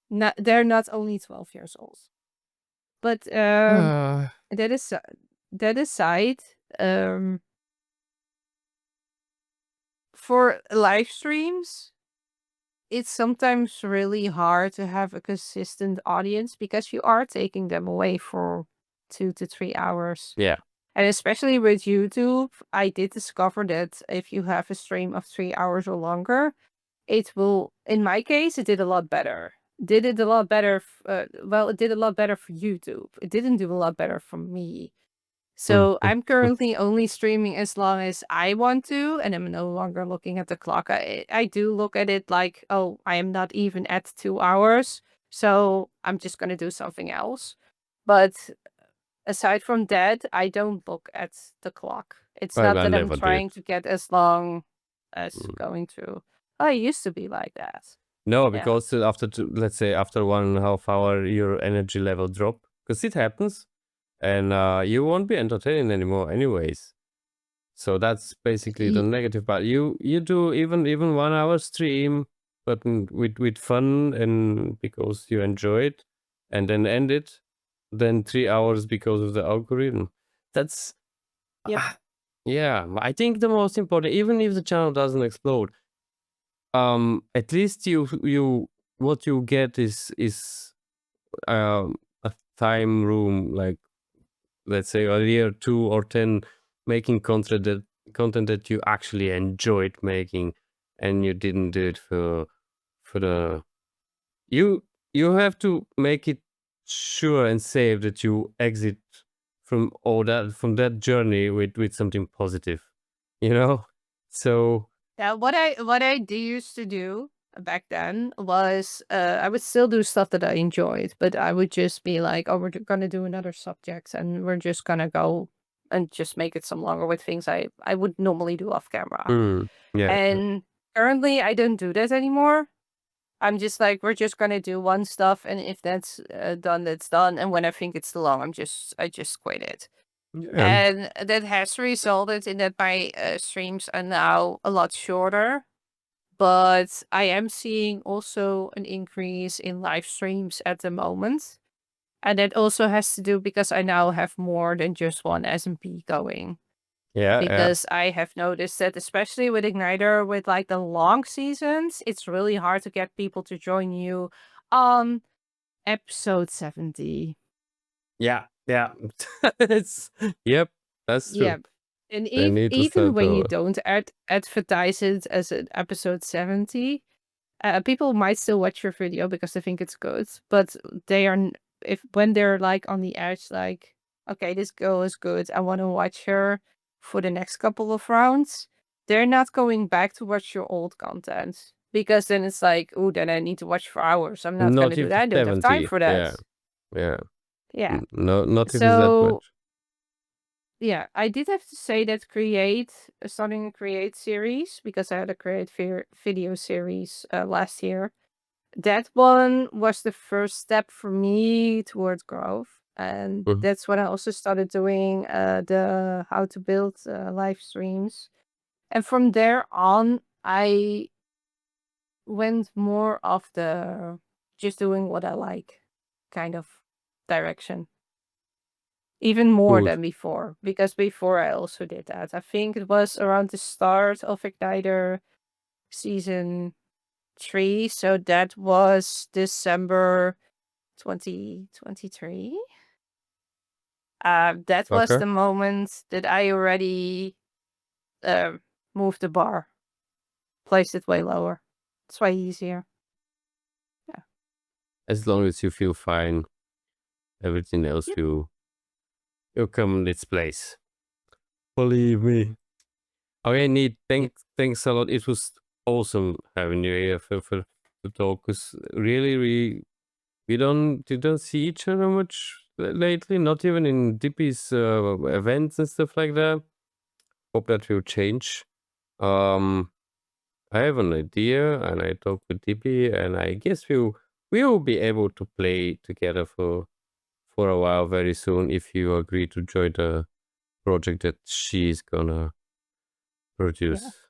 they're not only 12 years old. But Ah, that is that aside, um, for live streams, it's sometimes really hard to have a consistent audience because you are taking them away for 2 to 3 hours. yeah. And especially with YouTube, I did discover that if you have a stream of 3 hours or longer, it will, in my case, it did a lot better. Did it a lot better? Well, it did a lot better for YouTube. It didn't do a lot better for me. Mm, So mm, I'm currently only streaming as long as I want to, and I'm no longer looking at the clock. I do look at it like, oh, I am not even at 2 hours, so I'm just gonna do something else. But aside from that, I don't look at the clock. It's not I that I'm never did. trying to get as long as Mm. going through. I used to be like that. No, Yeah. because after let's say after 1.5 hour, your energy level drop. Because it happens. and you won't be entertained anymore anyways. So that's basically the Y- negative part. You do even 1 hour stream, but with fun and because you enjoy it, and then end it, then 3 hours because of the algorithm. That's Yep. yeah. I think the most important, even if the channel doesn't explode, at least you what you get is a time room, like let's say a year, 2 or 10, making content that you actually enjoyed making, and you didn't do it for the you you have to make it sure and safe that you exit from that journey with something positive, you know. So Yeah, what I used to do back then was I would still do stuff that I enjoyed, but I would just be like, "Oh, gonna do another subject, and we're just gonna go and just make it some longer with things I would normally do off camera." yeah, And currently, I don't do that anymore. I'm just like, we're just gonna do one stuff, and if that's done, that's done. And when I think it's too long, I just quit it. yeah, And that has resulted in that my streams are now a lot shorter. But I am seeing also an increase in live streams at the moment. And that also has to do because I now have more than just one SMP going. yeah. Because I have noticed that especially with Igniter, with like the long seasons, it's really hard to get people to join you on episode 70. Yeah, yeah. It's yep, that's Yeah. true. And They need to even start when you don't advertise it as an episode 70, people might still watch your video because they think it's good, but they are if when they're like on the edge, like, okay, this girl is good, I want to watch her for the next couple of rounds. They're not going back to watch your old content because then it's like, oh, then I need to watch for hours. I'm not not gonna do if that. I it's don't have time 70. for that. Yeah, yeah. Yeah. No, not if it's that So much. yeah, I did have to say that starting a create series because I had a create video series last year. That one was the first step for me towards growth. And Mhm. that's when I also started doing the how to build live streams. And from there on, I went more of the just doing what I like kind of direction. Even more Good. than before, because before I also did that. I think it was around the start of Igniter season 3. So that was December 2023. That was Okay. the moment that I already uh, moved the bar, placed it way lower. It's way easier. Yeah. As long as you feel fine, everything else Yep. will come in its place. Believe me. Okay, Neat. Yep. Thanks a lot. It was awesome having you here for to talk. Cause really, we don't see each other much lately. Not even in Dippy's events and stuff like that. Hope that will change. Um, I have an idea, and I talked with Dippy, and I guess we'll be able to play together for a while very soon if you agree to join the project that she's gonna Yeah. produce.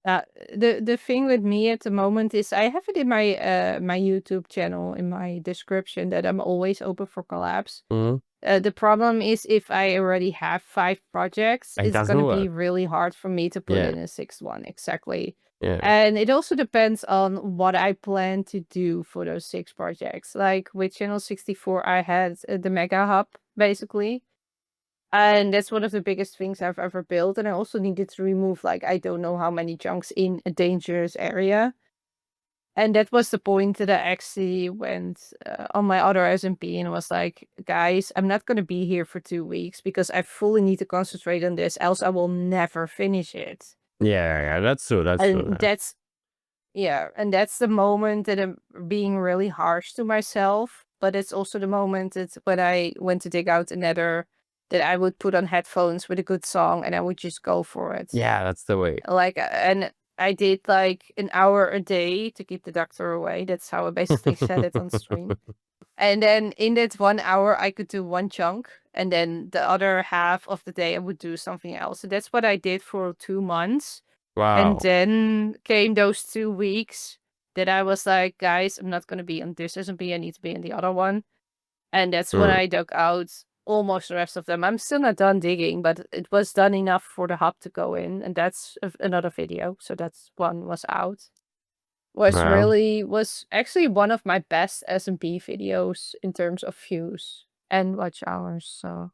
The thing with me at the moment is I have it in my YouTube channel in my description that I'm always open for collabs. Mhm. The problem is if I already have 5 projects, It it's doesn't gonna be work. really hard for me to put Yeah, in a 6th one, exactly. yeah. And it also depends on what I plan to do for those 6 projects. Like with Channel 64, I had the Mega Hub, basically. And that's one of the biggest things I've ever built. And I also needed to remove, like, I don't know how many chunks in a dangerous area. And that was the point that I actually went on my other SMP and was like, guys, I'm not going to be here for 2 weeks because I fully need to concentrate on this, else I will never finish it. Yeah, that's true. That's true. And that's the moment that I'm being really harsh to myself. But it's also the moment that when I went to dig out the nether, that I would put on headphones with a good song and I would just go for it. Yeah, that's the way. Like, and I did like an hour a day to keep the doctor away. That's how I basically said it on stream. And then in that 1 hour, I could do one chunk And then the other half of the day, I would do something else. So that's what I did for 2 months. And Wow. then came those 2 weeks that I was like, guys, I'm not going to be on this SMP. I need to be in the other one. And that's when Mm. I dug out almost the rest of them. I'm still not done digging, but it was done enough for the hub to go in. And that's another video. So that's one was out. Wow. Was actually one of my best SMP videos in terms of views and watch hours. So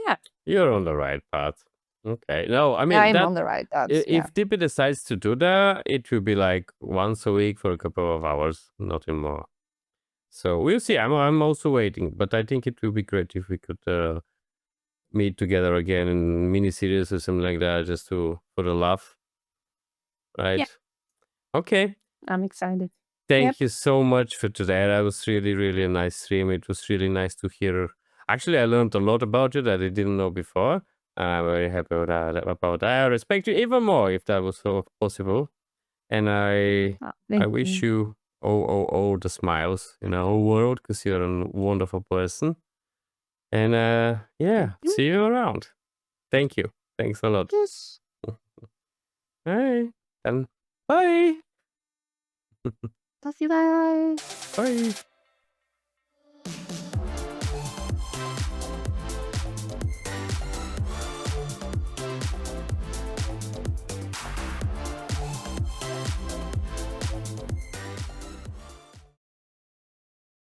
yeah, You're on the right path. Okay. No, I mean I'm that on the right path. Yeah. if Tippy decides to do that, it will be like once a week for a couple of hours, nothing more. So we'll see. I'm also waiting, but I think it will be great if we could meet together again in mini series or something like that, just for the laugh, right? Yeah. Okay. I'm excited. Thank you so much for today. That was really, really a nice stream. It was really nice to hear. Actually, I learned a lot about you that I didn't know before. I'm very happy about that. I respect you even more if that was so possible. And I Thank wish you. you all the smiles in our world because you're a wonderful person. And yeah, Thank you. see you around. Thank you. Thanks a lot. Yes. Bye. And bye. Love you guys. Bye.